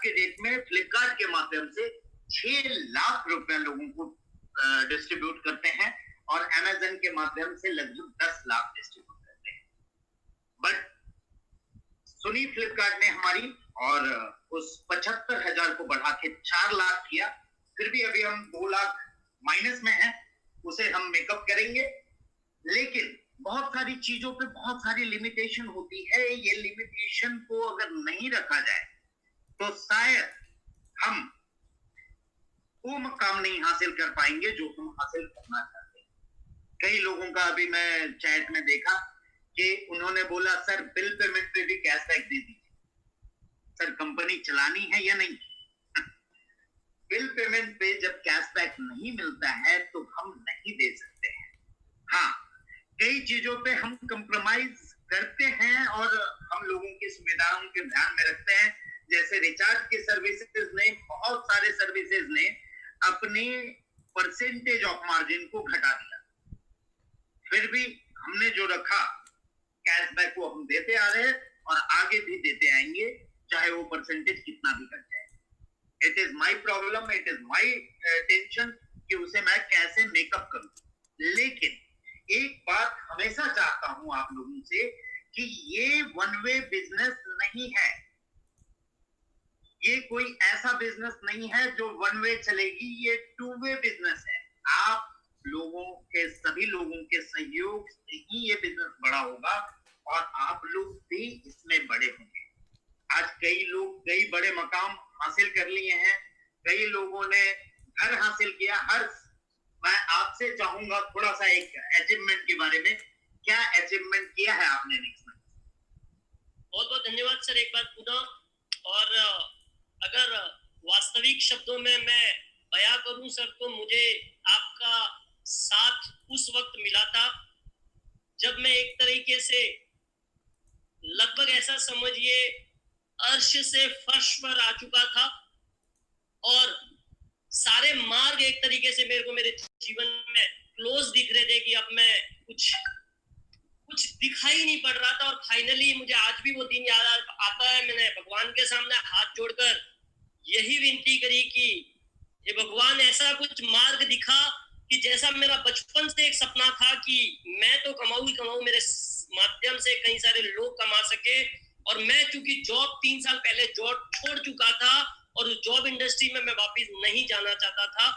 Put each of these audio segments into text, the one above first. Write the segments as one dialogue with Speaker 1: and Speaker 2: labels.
Speaker 1: के डेट में फ्लिपकार्ट के माध्यम से 6 लाख रुपए लोगों को डिस्ट्रीब्यूट करते हैं और अमेजन के माध्यम से लगभग 10 लाख डिस्ट्रीब्यूट करते हैं। बट सुनी फ्लिपकार्ट ने हमारी और उस 75,000 को बढ़ा के 4 लाख किया। फिर भी अभी हम 2 लाख माइनस में हैं, उसे हम मेकअप करेंगे। लेकिन बहुत सारी चीजों पे बहुत सारी लिमिटेशन होती है। ये लिमिटेशन को अगर नहीं रखा जाए तो शायद हम वो मकाम नहीं हासिल कर पाएंगे जो हम हासिल करना चाहते हैं। कई लोगों का अभी मैं चैट में देखा कि उन्होंने बोला सर बिल पेमेंट पे भी कैशबैक दे दीजिए। सर कंपनी चलानी है या नहीं? बिल पेमेंट पे जब कैशबैक नहीं मिलता है तो हम नहीं दे सकते हैं। हाँ, कई चीजों पे हम कंप्रोमाइज करते हैं और हम लोगों की सुविधाओं के ध्यान में रखते हैं। जैसे रिचार्ज की सर्विसेज ने, बहुत सारे सर्विसेज ने अपने परसेंटेज ऑफ मार्जिन को घटा दिया। फिर भी हमने जो रखा कैशबैक को हम देते आ रहे हैं और आगे भी देते आएंगे, चाहे वो परसेंटेज कितना भी कट जाए। It is my problem, it is my tension कि उसे मैं कैसे मेकअप करूं। लेकिन एक बात हमेशा चाहता हूं आप लोगों से कि ये वन वे बिजनेस नहीं है। ये कोई ऐसा बिजनेस नहीं है जो वन वे चलेगी, ये 2 वे बिजनेस है। आप लोगों के, सभी लोगों के सहयोग से ही ये बिजनेस बड़ा होगा और आप लोग भी इसमें बड़े होंगे। आज कई लोग कई बड़े मकाम हासिल कर लिए हैं, कई लोगों ने घर हासिल किया। मैं आपसे चाहूंगा थोड़ा सा एक अचीवमेंट के बारे में, क्या अचीवमेंट किया है आपने नेक्स्ट मंथ?
Speaker 2: बहुत बहुत धन्यवाद सर एक बार पुनः। और अगर वास्तविक शब्दों में मैं बयां करूं सर तो मुझे आपका साथ उस वक्त मिला था जब मैं एक तरीके से लगभग ऐसा समझिए अर्श से फर्श पर आ चुका था और सारे मार्ग एक तरीके से मेरे को मेरे जीवन में क्लोज दिख रहे थे कि अब मैं कुछ दिखाई नहीं पड़ रहा था। और फाइनली मुझे आज भी वो दिन याद आता है, मैंने भगवान के सामने हाथ जोड़कर यही विनती करी कि ये भगवान ऐसा कुछ मार्ग दिखा कि जैसा मेरा बचपन से एक सपना था कि मैं तो कमाऊं ही कमाऊं, मेरे माध्यम से कई सारे लोग कमा सके। और मैं चूंकि जॉब 3 साल पहले जॉब छोड़ चुका था और उस जॉब इंडस्ट्री में मैं वापस नहीं जाना चाहता था,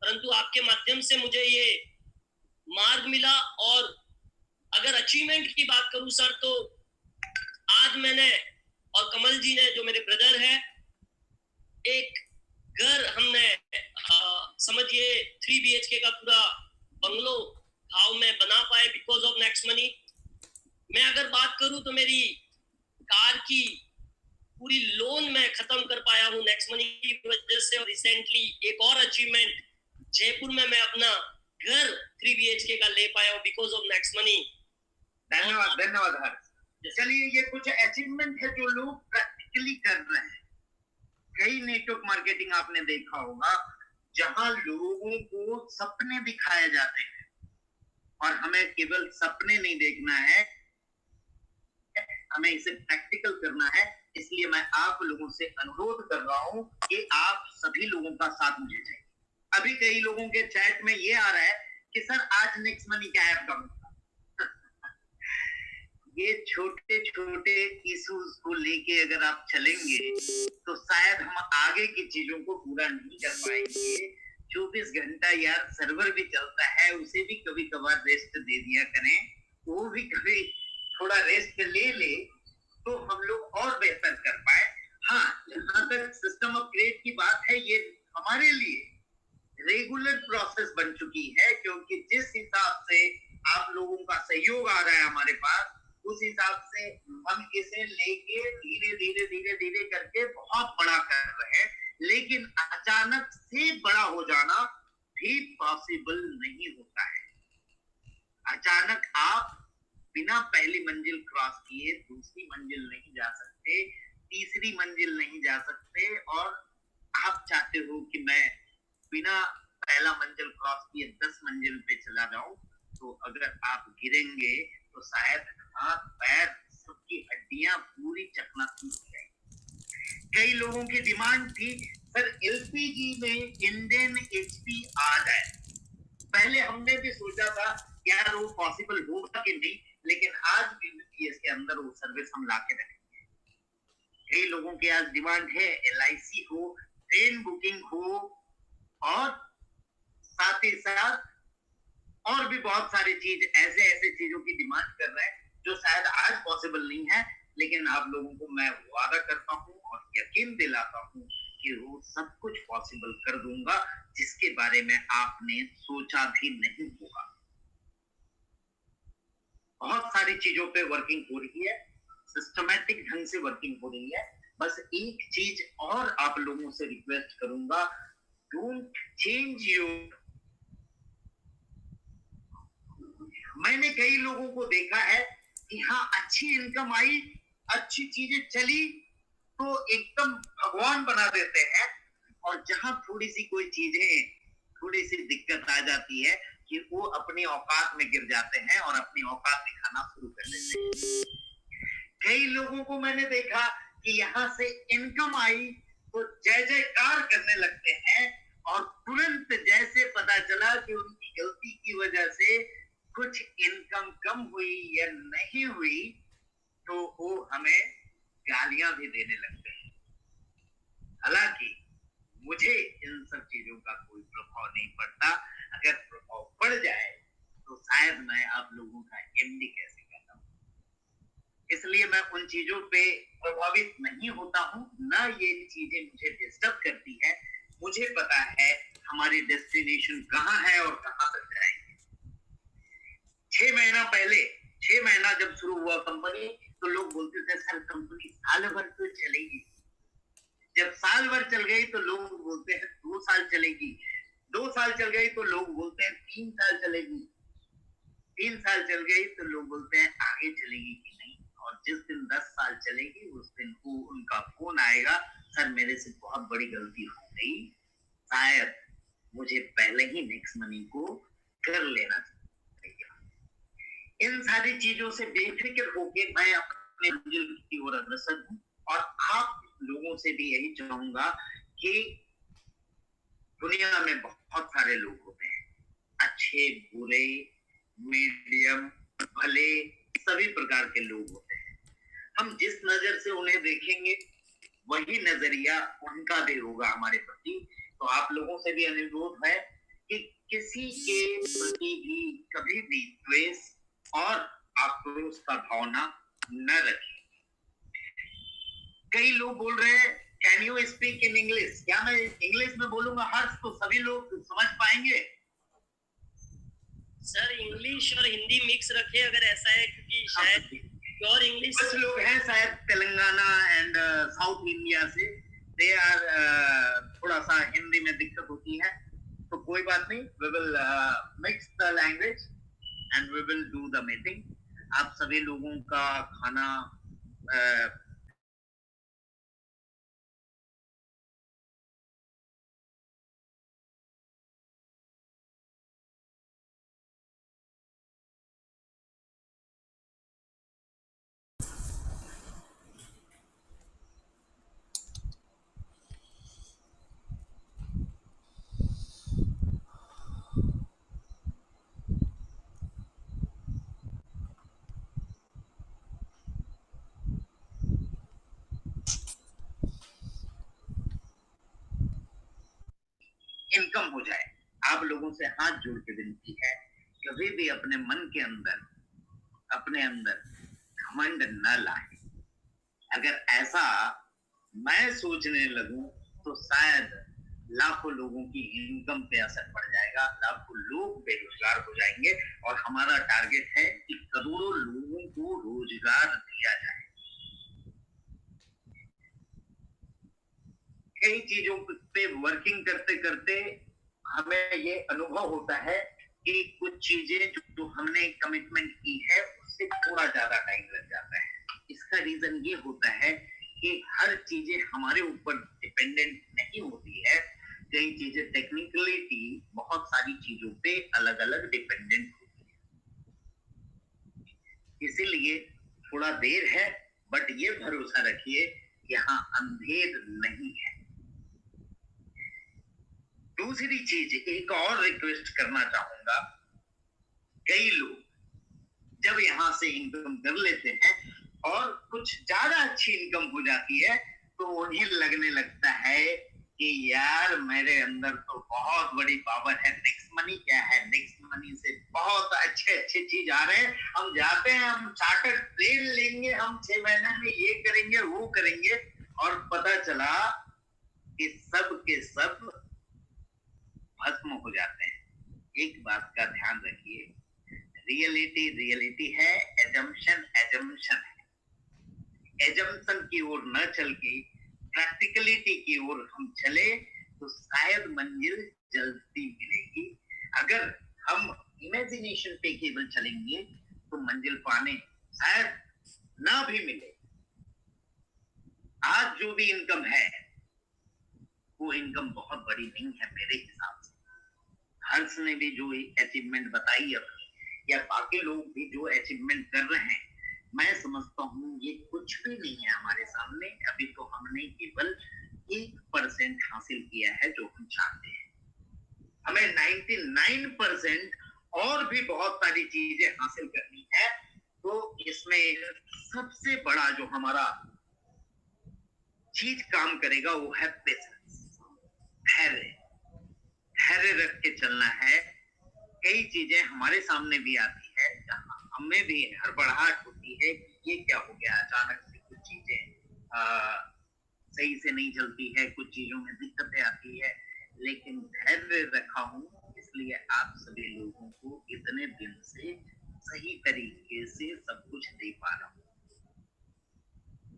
Speaker 2: परंतु आपके माध्यम से मुझे ये मार्ग मिला। और अगर अचीवमेंट की बात करूं सर तो आज मैंने और कमल जी ने जो मेरे ब्रदर है एक घर हमने समझिए 3 BHK का पूरा बंगलो गांव में बना पाए बिकॉज ऑफ नेक्स्ट मनी। मैं अगर बात करूं तो मेरी कार की पूरी लोन में खत्म कर पाया हूं नेक्स्ट मनी की वजह से। और रिसेंटली एक और अचीवमेंट जयपुर में मैं अपना घर 3 BHK का ले पाया हूं बिकॉज ऑफ नेक्स्ट मनी।
Speaker 1: धन्यवाद धन्यवाद हर्ष। चलिए ये कुछ अचीवमेंट है जो लोग प्रैक्टिकली कर रहे हैं। कई नेटवर्क मार्केटिंग आपने देखा होगा जहां लोगों को सपने दिखाए जाते हैं और हमें केवल सपने नहीं देखना है, हमें इसे प्रैक्टिकल करना है। इसलिए मैं आप लोगों से अनुरोध कर रहा हूं कि आप सभी लोगों का साथ मुझे चाहिए। अभी कई लोगों के चैट में ये आ रहा है कि सर आज नेक्स्ट मनी क्या ऐप का होगा। ये छोटे छोटे इश्यूज को लेके अगर आप चलेंगे तो शायद हम आगे की चीजों को पूरा नहीं कर पाएंगे। 24 घंटा यार सर्वर भी चलता है, उसे भी कभी कभार रेस्ट दे दिया करें, वो भी कभी थोड़ा रेस्ट ले ले तो हम लोग और बेहतर कर पाए। हाँ, जहां तक सिस्टम अपग्रेड की बात है ये हमारे लिए रेगुलर प्रोसेस बन चुकी है, क्योंकि जिस हिसाब से आप लोगों का सहयोग आ रहा है हमारे पास, उस हिसाब से हम इसे लेके धीरे धीरे धीरे धीरे करके बहुत बड़ा कर रहे हैं। लेकिन अचानक से बड़ा हो जाना भी पॉसिबल नहीं होता है। अचानक आप बिना पहली मंजिल क्रॉस किए दूसरी मंजिल नहीं जा सकते, तीसरी मंजिल नहीं जा सकते। और आप चाहते हो कि मैं बिना पहला मंजिल क्रॉस किए 10 मंजिल पे चला जाऊं, तो अगर आप गिरेंगे तो शायद हाथ पैर सबकी हड्डियां पूरी चकनाचूर हो जाएंगी। कई लोगों की डिमांड थी सर एलपीजी में इंडियन एचपी आ जाए। पहले हमने भी सोचा था यार वो पॉसिबल होगा कि नहीं, लेकिन आज बीबीपीएस के अंदर वो सर्विस हम ला के रखेंगे। कई लोगों की आज डिमांड है एलआईसी हो, ट्रेन बुकिंग हो, और साथ ही साथ और भी बहुत सारी चीज ऐसे ऐसे चीजों की डिमांड कर रहे हैं जो शायद आज पॉसिबल नहीं है, लेकिन आप लोगों को मैं वादा करता हूं और यकीन दिलाता हूं कि वो सब कुछ पॉसिबल कर दूंगा जिसके बारे में आपने सोचा भी नहीं होगा। बहुत सारी चीजों पे वर्किंग हो रही है, सिस्टमैटिक ढंग से वर्किंग हो रही है। बस एक चीज और आप लोगों से रिक्वेस्ट करूंगा, डोंट चेंज योर। मैंने कई लोगों को देखा है कि हाँ अच्छी इनकम आई, अच्छी चीजें चली तो एकदम भगवान बना देते हैं, और जहां थोड़ी सी कोई चीजें थोड़ी सी दिक्कत आ जाती है कि वो अपनी औकात में गिर जाते हैं और अपनी औकात दिखाना शुरू कर देते हैं। कई लोगों को मैंने देखा कि यहाँ से इनकम आई तो जय जयकार करने लगते हैं, और तुरंत जैसे पता चला कि उनकी गलती की वजह से कुछ इनकम कम हुई या नहीं हुई तो वो हमें गालियां भी देने लगते हैं। हालांकि मुझे इन सब चीजों का कोई प्रभाव नहीं पड़ता। अगर प्रभाव पड़ जाए तो शायद मैं आप लोगों का एमडी कैसे कहता हूँ, इसलिए मैं उन चीजों पे प्रभावित नहीं होता हूँ, ना ये चीजें मुझे डिस्टर्ब करती है। मुझे पता है हमारी डेस्टिनेशन कहाँ है और कहाँ तक जाएंगे। 6 महीना जब शुरू हुआ कंपनी तो लोग बोलते थे सर कंपनी साल भर तो चलेगी। जब साल भर चल गई तो लोग बोलते हैं 2 साल चलेगी। 2 साल चल गई तो लोग बोलते हैं 3 साल चलेगी। 3 साल चल गई तो लोग बोलते हैं आगे चलेगी कि नहीं। और जिस दिन 10 साल चलेगी उस दिन उनका फोन आएगा, सर मेरे से बहुत बड़ी गलती हो गई, शायद मुझे पहले ही नेक्स्ट मनी को कर लेना चाहिए। इन सारी चीजों से बेफिक्र होके मैं अपने मंजिल की ओर अग्रसर हूँ, और आप लोगों से भी यही चाहूंगा कि दुनिया में बहुत सारे लोग होते हैं, अच्छे बुरे मीडियम भले सभी प्रकार के लोग होते हैं। हम जिस नजर से उन्हें देखेंगे वही नजरिया उनका भी होगा हमारे प्रति। तो आप लोगों से भी अनुरोध है कि किसी के प्रति भी कभी भी द्वेष और आक्रोश का भावना न रखें। कई लोग बोल रहे हैं can you speak in English, क्या मैं इंग्लिश में बोलूंगा हर्ष तो सभी लोग समझ पाएंगे?
Speaker 2: सर इंग्लिश और हिंदी मिक्स रखे अगर ऐसा है, क्योंकि शायद प्योर इंग्लिश
Speaker 1: कुछ लोग हैं शायद तेलंगाना एंड साउथ इंडिया से, दे आर थोड़ा सा हिंदी में दिक्कत होती है, तो कोई बात नहीं, we will mix the language and we will do the meeting. आप सभी लोगों का खाना इनकम हो जाए। आप लोगों से हाथ जोड़ के विनती है, कभी भी अपने मन के अंदर अपने अंदर घमंड न लाए। अगर ऐसा मैं सोचने लगूं तो शायद लाखों लोगों की इनकम पे असर पड़ जाएगा, लाखों लोग बेरोजगार हो जाएंगे, और हमारा टारगेट है कि करोड़ों लोगों को रोजगार दिया जाए। कई चीजों पे वर्किंग करते करते हमें ये अनुभव होता है कि कुछ चीजें जो हमने कमिटमेंट की है उससे थोड़ा ज्यादा टाइम लग जाता है। इसका रीजन ये होता है कि हर चीजें हमारे ऊपर डिपेंडेंट नहीं होती है। कई चीजें टेक्निकलिटी बहुत सारी चीजों पे अलग अलग डिपेंडेंट होती है, इसीलिए थोड़ा देर है, बट ये भरोसा रखिए यहाँ अंधेर नहीं है। दूसरी चीज एक और रिक्वेस्ट करना चाहूंगा, कई लोग जब यहाँ से इनकम कर लेते हैं और कुछ ज्यादा अच्छी इनकम हो जाती है तो उन्हें लगने लगता है कि यार मेरे अंदर तो बहुत बड़ी पावर है, नेक्स्ट मनी क्या है, नेक्स्ट मनी से बहुत अच्छे अच्छे चीज आ रहे हैं, हम जाते हैं, हम चार्टर प्लेन लेंगे, हम 6 महीने में ये करेंगे वो करेंगे, और पता चला कि सब के सब भस्म हो जाते हैं। एक बात का ध्यान रखिए, रियलिटी रियलिटी है, एजम्पशन एजम्पशन है। एजम्पशन की ओर न चल के प्रैक्टिकलिटी की ओर हम चले तो शायद मंजिल जल्दी मिलेगी। अगर हम इमेजिनेशन पे केवल चलेंगे तो मंजिल पाने शायद ना भी मिले। आज जो भी इनकम है वो इनकम बहुत बड़ी नहीं है मेरे हिसाब से। हर्ष ने भी जो अचीवमेंट बताई अपनी, या बाकी लोग भी जो अचीवमेंट कर रहे हैं, मैं समझता हूँ ये कुछ भी नहीं है हमारे सामने। अभी तो हमने केवल 1% हासिल किया है जो हम चाहते हैं। हमें 99% और भी बहुत सारी चीजें हासिल करनी है। तो इसमें सबसे बड़ा जो हमारा चीज काम करेगा वो है पेशेंस, धैर्य। धैर्य रख के चलना है। कई चीजें हमारे सामने भी आती है जहाँ हमें भी हड़बड़ाहट होती है कि ये क्या हो गया, अचानक से कुछ चीजें सही से नहीं चलती है, कुछ चीजों में दिक्कतें आती है, लेकिन धैर्य रखा हूँ इसलिए आप सभी लोगों को इतने दिन से सही तरीके से सब कुछ दे पा रहा हूँ।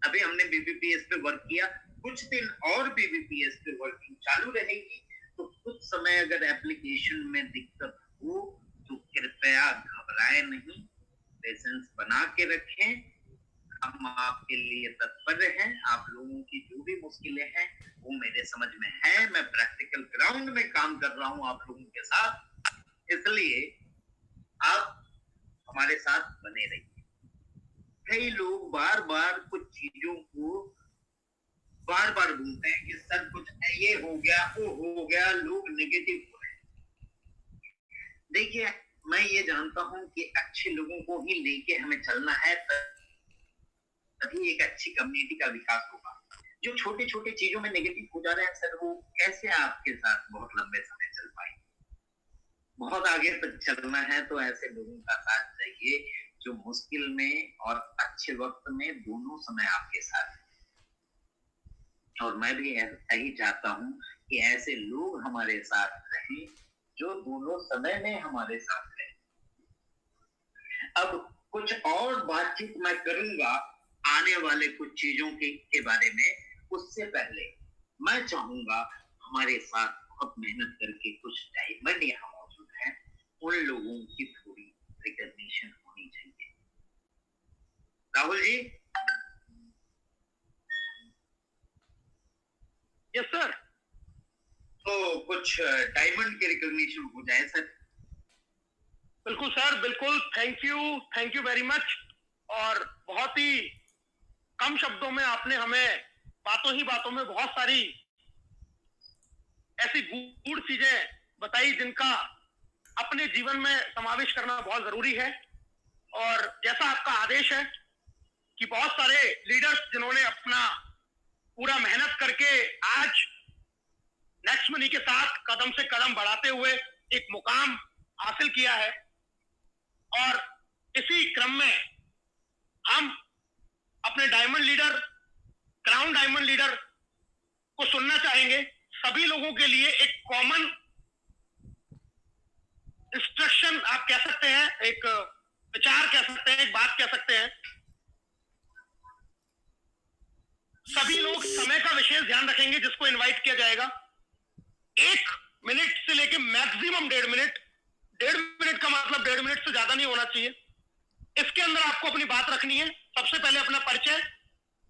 Speaker 1: अभी हमने बीबीपीएस पे वर्क किया, कुछ दिन और बीबीपीएस पे वर्किंग चालू रहेगी। तो कुछ समय अगर एप्लीकेशन में दिक्कत हो तो कृपया घबराएं नहीं, पेशेंस बना के रखें। हम आपके लिए तत्पर हैं। आप लोगों की जो भी मुश्किलें हैं वो मेरे समझ में है। मैं प्रैक्टिकल ग्राउंड में काम कर रहा हूं आप लोगों के साथ, इसलिए आप हमारे साथ बने रहिए। कई लोग बार बार कुछ चीजों को बार बार बोलते हैं कि सर कुछ ये हो गया वो हो गया, लोग नेगेटिव हो रहे हैं। देखिए, मैं ये जानता हूं कि अच्छे लोगों को ही लेके हमें चलना है, तभी एक अच्छी कम्युनिटी का विकास होगा। जो छोटी छोटी चीजों में नेगेटिव हो जा रहे हैं सर, वो कैसे आपके साथ बहुत लंबे समय चल पाएंगे। बहुत आगे तक चलना है तो ऐसे लोगों का साथ चाहिए जो मुश्किल में और अच्छे वक्त में दोनों समय आपके साथ है। और मैं भी ऐसा ही चाहता हूं कि ऐसे लोग हमारे साथ रहें जो दोनों समय में हमारे साथ रहे। अब कुछ और बातचीत मैं करूंगा आने वाले कुछ चीजों के बारे में। उससे पहले मैं चाहूंगा हमारे साथ बहुत मेहनत करके कुछ डायमंड यहाँ मौजूद हैं, उन लोगों की थोड़ी रिकॉग्निशन होनी चाहिए। राहुल जी।
Speaker 3: Yes sir.
Speaker 1: तो कुछ डायमंड के रिकॉग्निशन हो जाए सर।
Speaker 3: बिल्कुल सर, बिल्कुल। Thank you very much. और बहुत ही कम शब्दों में आपने हमें बातों ही बातों में बहुत सारी ऐसी गूढ़ चीजें बताई जिनका अपने जीवन में समावेश करना बहुत जरूरी है। और जैसा आपका आदेश है कि बहुत सारे लीडर्स जिन्होंने अपना पूरा मेहनत करके आज नेक्स्ट मनी के साथ कदम से कदम बढ़ाते हुए एक मुकाम हासिल किया है, और इसी क्रम में हम अपने diamond leader, crown diamond leader को सुनना चाहेंगे। सभी लोगों के लिए एक कॉमन इंस्ट्रक्शन आप कह सकते हैं, एक विचार कह सकते हैं, एक बात कह सकते हैं। सभी लोग समय का विशेष ध्यान रखेंगे जिसको इनवाइट किया जाएगा। 1 मिनट से लेके मैक्सिमम 1.5 मिनट। 1.5 मिनट का मतलब 1.5 मिनट से ज्यादा नहीं होना चाहिए। इसके अंदर आपको अपनी बात रखनी है। सबसे पहले अपना परिचय,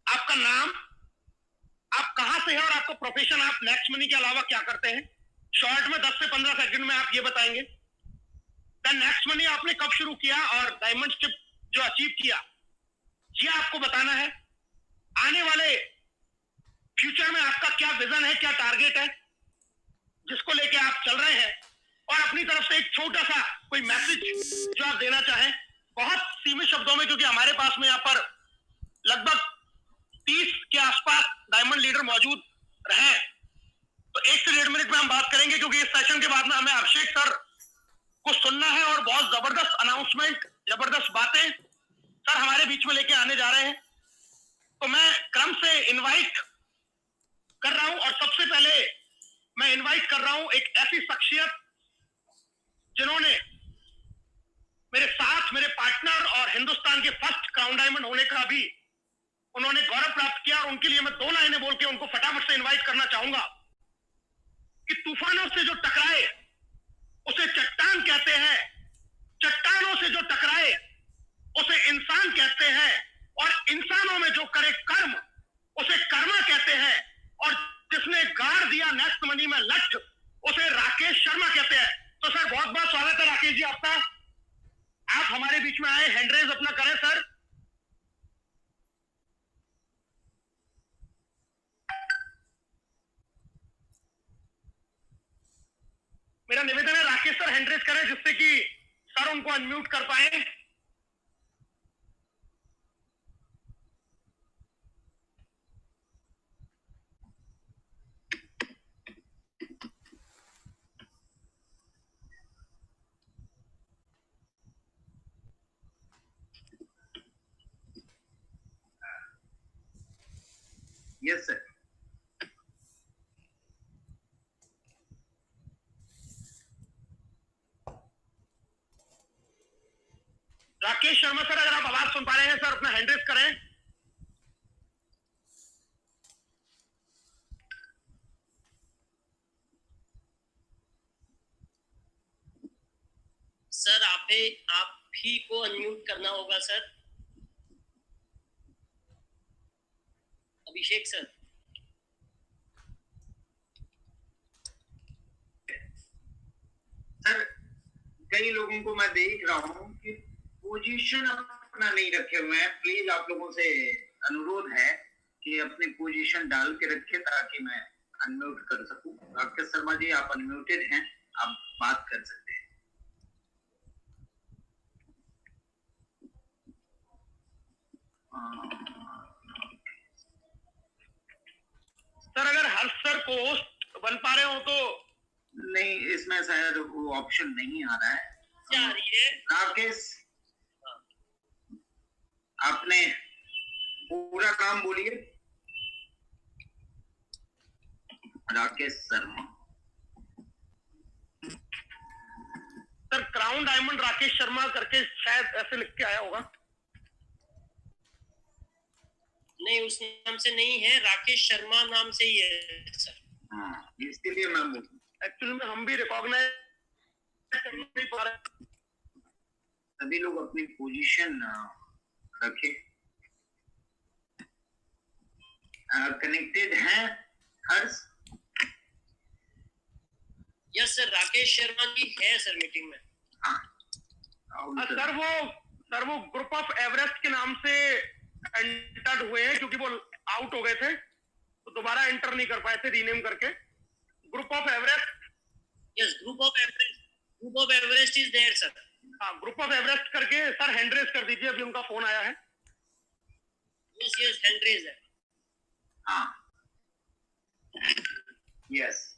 Speaker 3: आपका नाम, आप कहां से हैं और आपका प्रोफेशन, आप नेक्स्ट मनी के अलावा क्या करते हैं। शॉर्ट में 10 से 15 सेकंड में आप ये बताएंगे। देन नेक्स्ट मनी आपने कब शुरू किया और डायमंडशिप जो अचीव किया ये आपको बताना है। आने वाले फ्यूचर में आपका क्या विजन है, क्या टारगेट है जिसको लेके आप चल रहे हैं, और अपनी तरफ से एक छोटा सा कोई मैसेज जो आप देना चाहें, बहुत सीमित शब्दों में, क्योंकि हमारे पास में यहाँ पर लगभग 30 के आसपास डायमंड लीडर मौजूद रहे। तो 1 से 1.5 मिनट में हम बात करेंगे, क्योंकि इस सेशन के बाद में हमें अभिषेक सर को सुनना है और बहुत जबरदस्त अनाउंसमेंट, जबरदस्त बातें सर हमारे बीच में लेके आने जा रहे हैं। तो मैं क्रम से इनवाइट कर रहा हूं, और सबसे पहले मैं इनवाइट कर रहा हूं एक ऐसी शख्सियत जिन्होंने मेरे साथ, मेरे पार्टनर और हिंदुस्तान के फर्स्ट क्राउन डायमंड होने का भी उन्होंने गौरव प्राप्त किया, और उनके लिए मैं 2 लाइनें बोल के उनको फटाफट से इनवाइट करना चाहूंगा कि तूफानों से जो टकराए उसे चट्टान कहते हैं, चट्टानों से जो टकराए उसे इंसान कहते हैं, और इंसानों में जो करे कर्म उसे कर्मा कहते हैं, और जिसने गाड़ दिया नेक्स्ट मनी में लठ उसे राकेश शर्मा कहते हैं। तो सर बहुत बहुत स्वागत है राकेश जी आपका, आप हमारे बीच में आए, हैंड रेज अपना करें सर। मेरा निवेदन है राकेश सर हैंड रेज करें, जिससे कि सर उनको अनम्यूट कर पाए।
Speaker 1: Yes sir.
Speaker 3: Rakesh Sharma sir, अगर आप आवाज सुन पा रहे हैं सर, अपना हैंड रेज करें।
Speaker 2: सर आप ही को अनम्यूट करना होगा सर। अभिषेक सर।
Speaker 1: सर कई लोगों को मैं देख रहा हूँ कि पोजीशन अपना नहीं रखे हुए हैं। प्लीज आप लोगों से अनुरोध है कि अपनी पोजीशन डाल के रखें ताकि मैं अनम्यूट कर सकूं। राकेश शर्मा जी आप अनम्यूटेड हैं, आप बात कर सकते हैं।
Speaker 3: सर अगर हर्ष सर को होस्ट बन पा रहे हो तो।
Speaker 1: नहीं, इसमें शायद वो ऑप्शन नहीं आ रहा है।
Speaker 2: क्या आ रही है?
Speaker 1: राकेश आपने पूरा काम बोलिए। Rakesh Sharma
Speaker 3: sir, crown diamond Rakesh Sharma करके शायद ऐसे लिख के आया होगा।
Speaker 2: नहीं, उस नाम से नहीं है, राकेश शर्मा नाम से ही है सर।
Speaker 1: हाँ, इसलिए मैं
Speaker 3: एक्चुअली में हम भी रिकॉग्नाइज कर नहीं पा रहे।
Speaker 1: सभी लोग अपनी पोजीशन रखें। कनेक्टेड हैं हर्ष?
Speaker 2: यस सर, राकेश शर्मा जी है सर मीटिंग में।
Speaker 1: हाँ
Speaker 3: सर वो ग्रुप ऑफ एवरेस्ट के नाम से एंटर्ड हुए हैं, क्योंकि वो आउट हो गए थे तो दोबारा एंटर नहीं कर पाए थे रीनेम करके। Group of Everest.
Speaker 2: Yes, group of Everest is there sir.
Speaker 3: हाँ, ग्रुप ऑफ एवरेस्ट करके सर हैंड रेज कर दीजिए, अभी उनका फोन आया है।
Speaker 2: यस हैंड रेज है।
Speaker 1: हाँ yes.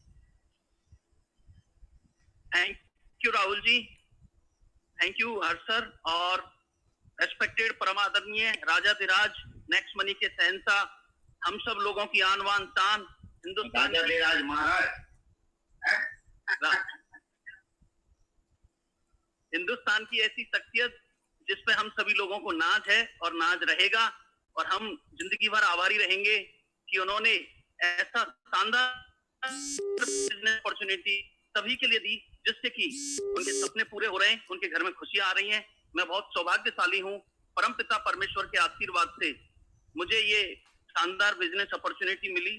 Speaker 4: Thank you Rahul ji, thank you Harsh sir, और रेस्पेक्टेड परमादरणीय राजाधिराज नेक्स्ट मनी के शहंशाह, हम सब लोगों की आन बान शान, हिंदुस्तान
Speaker 1: राजाधिराज महाराज,
Speaker 4: हिंदुस्तान की ऐसी शख्सियत जिस पे हम सभी लोगों को नाज है और नाज रहेगा, और हम जिंदगी भर आभारी रहेंगे कि उन्होंने ऐसा शानदार बिजनेस अपॉर्चुनिटी सभी के लिए दी जिससे कि उनके सपने पूरे हो रहे हैं, उनके घर में खुशियां आ रही हैं। मैं बहुत सौभाग्यशाली हूँ, परमपिता परमेश्वर के आशीर्वाद से मुझे ये शानदार बिजनेस अपॉर्चुनिटी मिली,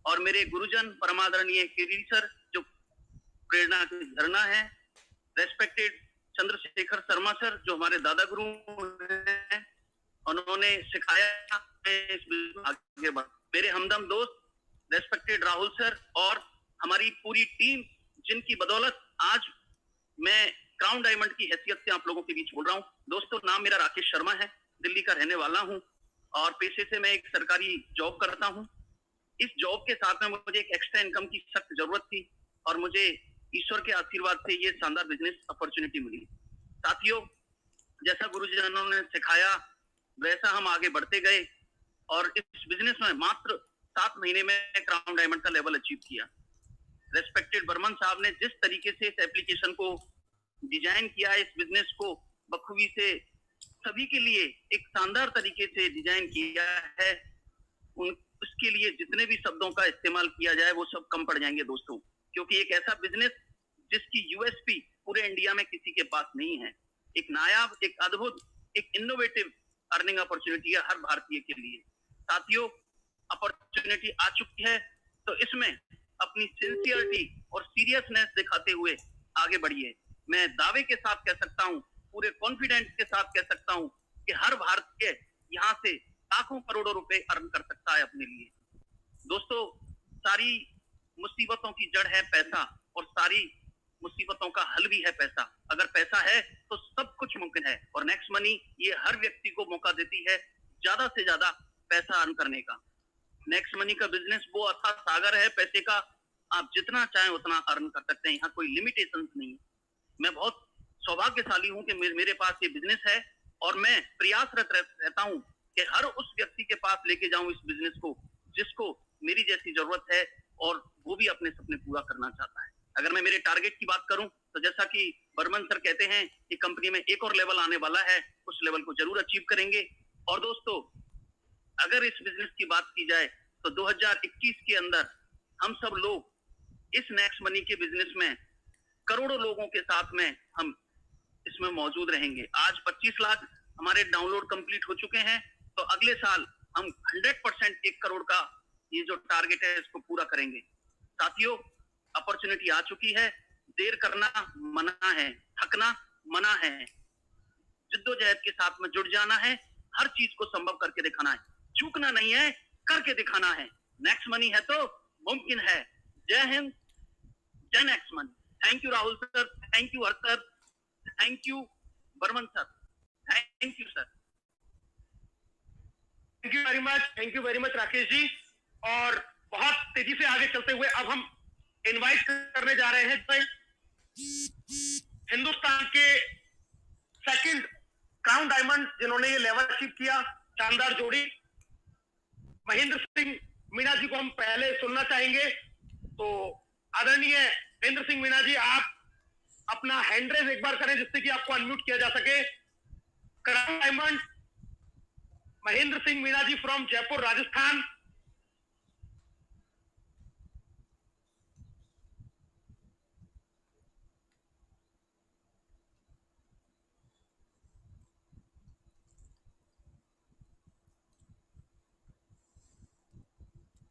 Speaker 4: और मेरे गुरुजन परमादरणीय केरी सर जो प्रेरणा की झरना है, रेस्पेक्टेड चंद्रशेखर शर्मा सर जो हमारे दादा गुरु हैं, उन्होंने सिखाया आगे बढ़। मेरे हमदम दोस्त रेस्पेक्टेड राहुल सर और हमारी पूरी टीम, जिनकी बदौलत आज मैं क्राउन डायमंड की हैसियत से आप लोगों के बीच बोल रहा हूँ। दोस्तों, नाम मेरा राकेश शर्मा है, दिल्ली का रहने वाला हूँ और पेशे से मैं एक सरकारी जॉब करता हूँ। इस जॉब के साथ में मुझे एक एक्स्ट्रा इनकम की सख्त जरूरत थी और मुझे ईश्वर के आशीर्वाद से ये शानदार बिजनेस अपॉर्चुनिटी मिली। साथियों, जैसा गुरुजनों ने सिखाया वैसा हम आगे बढ़ते गए और इस बिजनेस में मात्र 7 महीने में क्राउन डायमंड का लेवल अचीव किया। रेस्पेक्टेड बर्मन साहब ने जिस तरीके से इस एप्लीकेशन को डिजाइन किया, इस बिजनेस को बखूबी से सभी के लिए एक शानदार तरीके से डिजाइन किया है, उसके लिए जितने भी शब्दों का इस्तेमाल किया जाए वो सब कम पड़ जाएंगे दोस्तों, क्योंकि एक ऐसा बिजनेस जिसकी यूएसपी पूरे इंडिया में किसी के पास नहीं है। एक नायाब, एक अद्भुत, एक इनोवेटिव अर्निंग अपॉर्चुनिटी है हर भारतीय के लिए। साथियों, अपॉर्चुनिटी आ चुकी है तो इसमें अपनी सिंसियरिटी और सीरियसनेस दिखाते हुए आगे बढ़िए। मैं दावे के साथ कह सकता हूँ, पूरे कॉन्फिडेंस के साथ कह सकता हूँ कि हर भारतीय यहाँ से लाखों करोड़ों रुपए अर्न कर सकता है अपने लिए। दोस्तों, सारी मुसीबतों की जड़ है पैसा और सारी मुसीबतों का हल भी है पैसा। अगर पैसा है तो सब कुछ मुमकिन है और नेक्स्ट मनी ये हर व्यक्ति को मौका देती है ज्यादा से ज्यादा पैसा अर्न करने का। नेक्स्ट मनी का बिजनेस वो अथाह सागर है पैसे का, आप जितना चाहें उतना अर्न कर सकते हैं, यहाँ कोई लिमिटेशंस नहीं है। मैं बहुत सौभाग्यशाली हूँ कि मेरे पास ये बिजनेस है और मैं प्रयासरत रहता हूँ कि हर उस व्यक्ति के पास लेके जाऊं इस बिजनेस को जिसको मेरी जैसी जरूरत है और वो भी अपने सपने पूरा करना चाहता है। अगर मैं मेरे टारगेट की बात करूं तो जैसा कि बर्मन सर कहते हैं कि कंपनी में एक और लेवल आने वाला है, उस लेवल को जरूर अचीव करेंगे। और दोस्तों, अगर इस बिजनेस की बात की जाए तो 2021 के अंदर हम सब लोग इस नेक्स्ट मनी के बिजनेस में करोड़ों लोगों के साथ में हम इसमें मौजूद रहेंगे। आज 25 लाख हमारे डाउनलोड कंप्लीट हो चुके हैं, तो अगले साल हम 100% 1 करोड़ का ये जो टारगेट है इसको पूरा करेंगे। साथियों, अपॉर्चुनिटी आ चुकी है, देर करना मना है, थकना मना है, जिद्दोजहद के साथ में जुड़ जाना है, हर चीज को संभव करके दिखाना है, चूकना नहीं है, करके दिखाना है। नेक्स्ट मनी है तो मुमकिन है। जय हिंद, जय next money. Thank you Rahul sir, thank you हर sir, thank you Burman sir, thank you sir.
Speaker 3: Thank you very much Rakesh ji. और बहुत तेजी से आगे चलते हुए अब हम इनवाइट करने जा रहे हैं हिंदुस्तान के सेकंड क्राउन डायमंड जिन्होंने ये लेवल अचीव किया, शानदार जोड़ी महेंद्र सिंह मीणा जी को हम पहले सुनना चाहेंगे। तो आदरणीय महेंद्र सिंह मीणा जी, आप अपना हैंड रेज एक बार करें जिससे कि आपको अनम्यूट किया जा सके। Crown diamond Mahendra Singh Meena ji from Jaipur Rajasthan.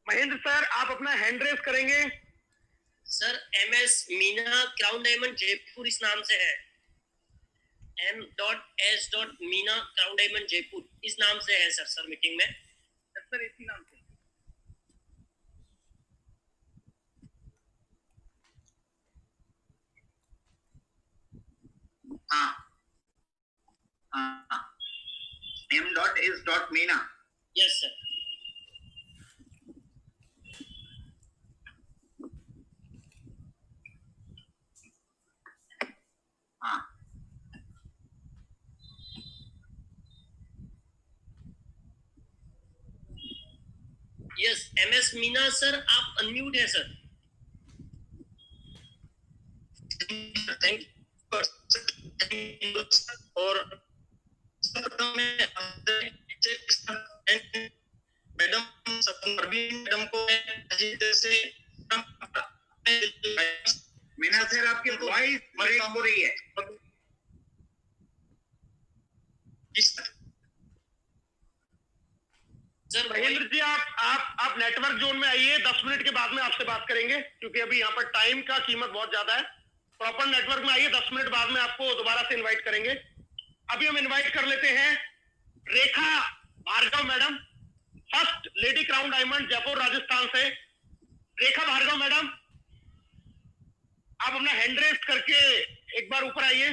Speaker 3: Mahendra sir, आप अपना हैंड रेज करेंगे।
Speaker 2: Sir MS Meena crown diamond Jaipur इस नाम से है, M.S. Meena crown diamond Jaipur इस नाम से है सर मीटिंग में।
Speaker 4: सर इसी नाम से
Speaker 1: M.S. मीना।
Speaker 2: Yes sir.
Speaker 1: हाँ,
Speaker 2: यस MS मीना सर, आप अनम्यूट है सर।
Speaker 5: Thank you. और मैडम मैडम को
Speaker 1: मीना सर, आपकी वॉइस ब्रेक हो रही है।
Speaker 2: सर
Speaker 3: महेंद्र जी, आप नेटवर्क जोन में आइए, 10 मिनट के बाद में आपसे बात करेंगे क्योंकि अभी यहाँ पर टाइम का कीमत बहुत ज्यादा है। प्रॉपर नेटवर्क में आइए, 10 मिनट बाद में आपको दोबारा से इनवाइट करेंगे। अभी हम इनवाइट कर लेते हैं Rekha Bhargava madam, first lady crown diamond Jaipur Rajasthan से। रेखा भार्गव मैडम, आप अपना हैंड रेस करके एक बार ऊपर आइए।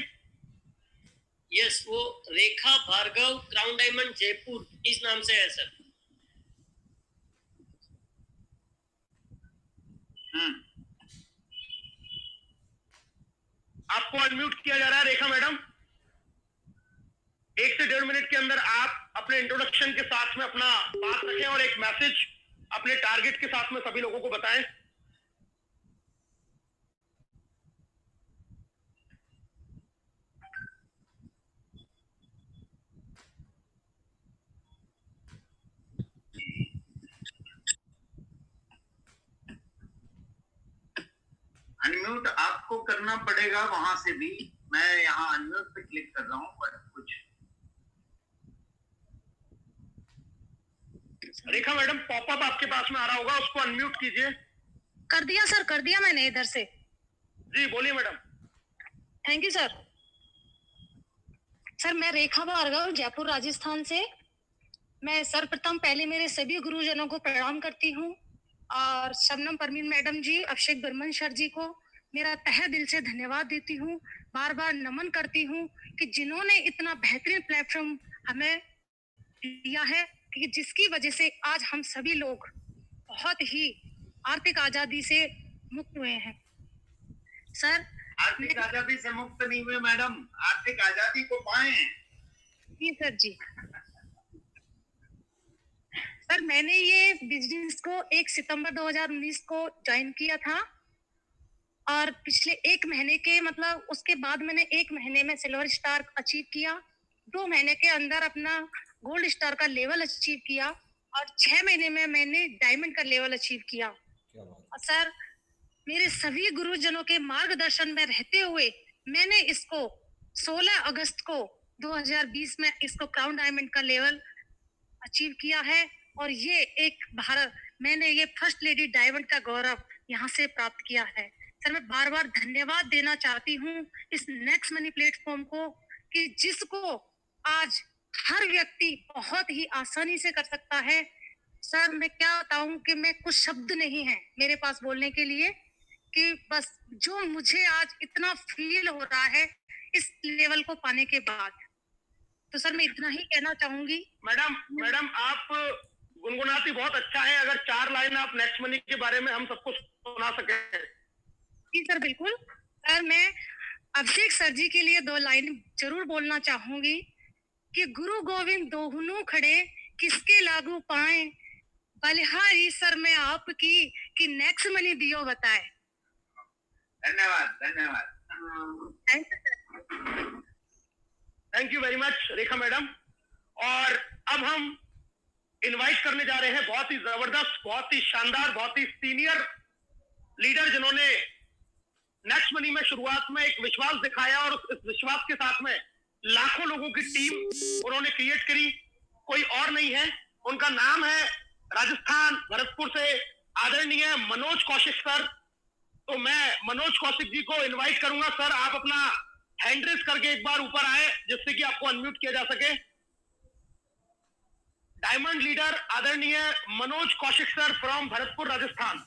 Speaker 2: यस, वो रेखा भार्गव क्राउन डायमंड जयपुर इस नाम से है सर।
Speaker 3: आपको अनम्यूट किया जा रहा है रेखा मैडम। 1 से 1.5 मिनट के अंदर आप अपने इंट्रोडक्शन के साथ में अपना बात रखें और एक मैसेज अपने टारगेट के साथ में सभी लोगों को बताएं।
Speaker 1: अनम्यूट आपको करना पड़ेगा वहां से भी। मैं यहाँ अनम्यूट पे क्लिक कर रहा हूँ पर कुछ।
Speaker 3: रेखा मैडम, पॉपअप आपके पास में आ रहा होगा, उसको अनम्यूट कीजिए।
Speaker 6: कर दिया सर, कर दिया मैंने इधर से।
Speaker 3: जी बोलिए madam.
Speaker 6: Thank you sir. Sir मैं रेखा भार्गव जयपुर राजस्थान से। मैं सर्वप्रथम पहले मेरे सभी गुरुजनों को प्रणाम करती हूँ और शबनम परवीन मैडम जी, अभिषेक बर्मन सर जी को मेरा तहे दिल से धन्यवाद देती हूँ। बार बार नमन करती हूँ कि जिन्होंने इतना बेहतरीन प्लेटफॉर्म हमें दिया है कि जिसकी वजह से आज हम सभी लोग बहुत ही आर्थिक आजादी से मुक्त हुए हैं। सर
Speaker 1: आर्थिक आजादी से मुक्त नहीं हुए मैडम, आर्थिक आजादी को पाए।
Speaker 6: जी सर जी। सर मैंने ये बिजनेस को 1 सितंबर 2019 को ज्वाइन किया था और पिछले 1 महीने के मतलब उसके बाद मैंने 1 महीने में सिल्वर स्टार अचीव किया, 2 महीने के अंदर अपना गोल्ड स्टार का लेवल अचीव किया और 6 महीने में मैंने डायमंड का लेवल अचीव किया। और सर मेरे सभी गुरुजनों के मार्गदर्शन में रहते हुए मैंने इसको 16 अगस्त को 2020 में इसको क्राउन डायमंड का लेवल अचीव किया है और ये एक भारत मैंने ये फर्स्ट लेडी डायमंड का गौरव यहाँ से प्राप्त किया है। सर मैं बार बार धन्यवाद देना चाहती हूँ इस नेक्स्ट मनी प्लेटफॉर्म को कि जिसको आज हर व्यक्ति बहुत ही आसानी से कर सकता है। सर मैं क्या बताऊं कि मैं कुछ शब्द नहीं है मेरे पास बोलने के लिए कि बस जो मुझे आज इतना फील हो रहा है इस लेवल को पाने के बाद। तो सर मैं इतना ही कहना चाहूंगी।
Speaker 3: मैडम आप गुनगुनाती बहुत अच्छा है, अगर 4 लाइन आप नेक्स्ट मनी के बारे में हम सबको सुना सके।
Speaker 6: जी सर बिल्कुल। सर मैं अभिषेक सर जी के लिए 2 लाइन जरूर बोलना चाहूंगी कि गुरु गोविंद दोहनों खड़े किसके लागू पाए, बलिहारी सर में आपकी कि नेक्स्ट मनी दियो बताए।
Speaker 1: धन्यवाद धन्यवाद।
Speaker 6: Thank you sir.
Speaker 3: Thank you very much Rekha madam. और अब हम इनवाइट करने जा रहे हैं बहुत ही जबरदस्त, बहुत ही शानदार, बहुत ही सीनियर लीडर जिन्होंने नेक्स्ट मनी में शुरुआत में एक विश्वास दिखाया और इस विश्वास के साथ में लाखों लोगों की टीम उन्होंने क्रिएट करी। कोई और नहीं है, उनका नाम है राजस्थान भरतपुर से आदरणीय मनोज कौशिक सर। तो मैं मनोज कौशिक जी को इनवाइट करूंगा। सर आप अपना हैंड रेस करके एक बार ऊपर आए जिससे कि आपको अनम्यूट किया जा सके। डायमंड लीडर आदरणीय Manoj Kaushik sir from Bharatpur Rajasthan.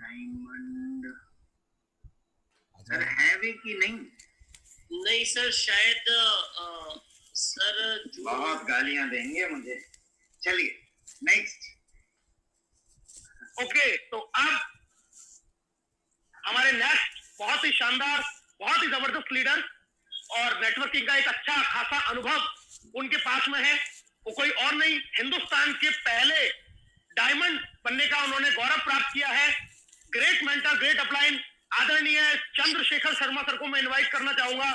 Speaker 1: Diamond sir है भी कि नहीं?
Speaker 2: नहीं सर, शायद सर
Speaker 1: बहुत गालियां देंगे मुझे। चलिए नेक्स्ट।
Speaker 3: ओके, तो अब हमारे नेक्स्ट बहुत ही शानदार, बहुत ही जबरदस्त लीडर और नेटवर्किंग का एक अच्छा खासा अनुभव उनके पास में है। वो कोई और नहीं, हिंदुस्तान के पहले डायमंड बनने का उन्होंने गौरव प्राप्त किया है। ग्रेट मेंटर, ग्रेट अपलाइन आदरणीय चंद्रशेखर शर्मा सर को मैं इनवाइट करना चाहूंगा।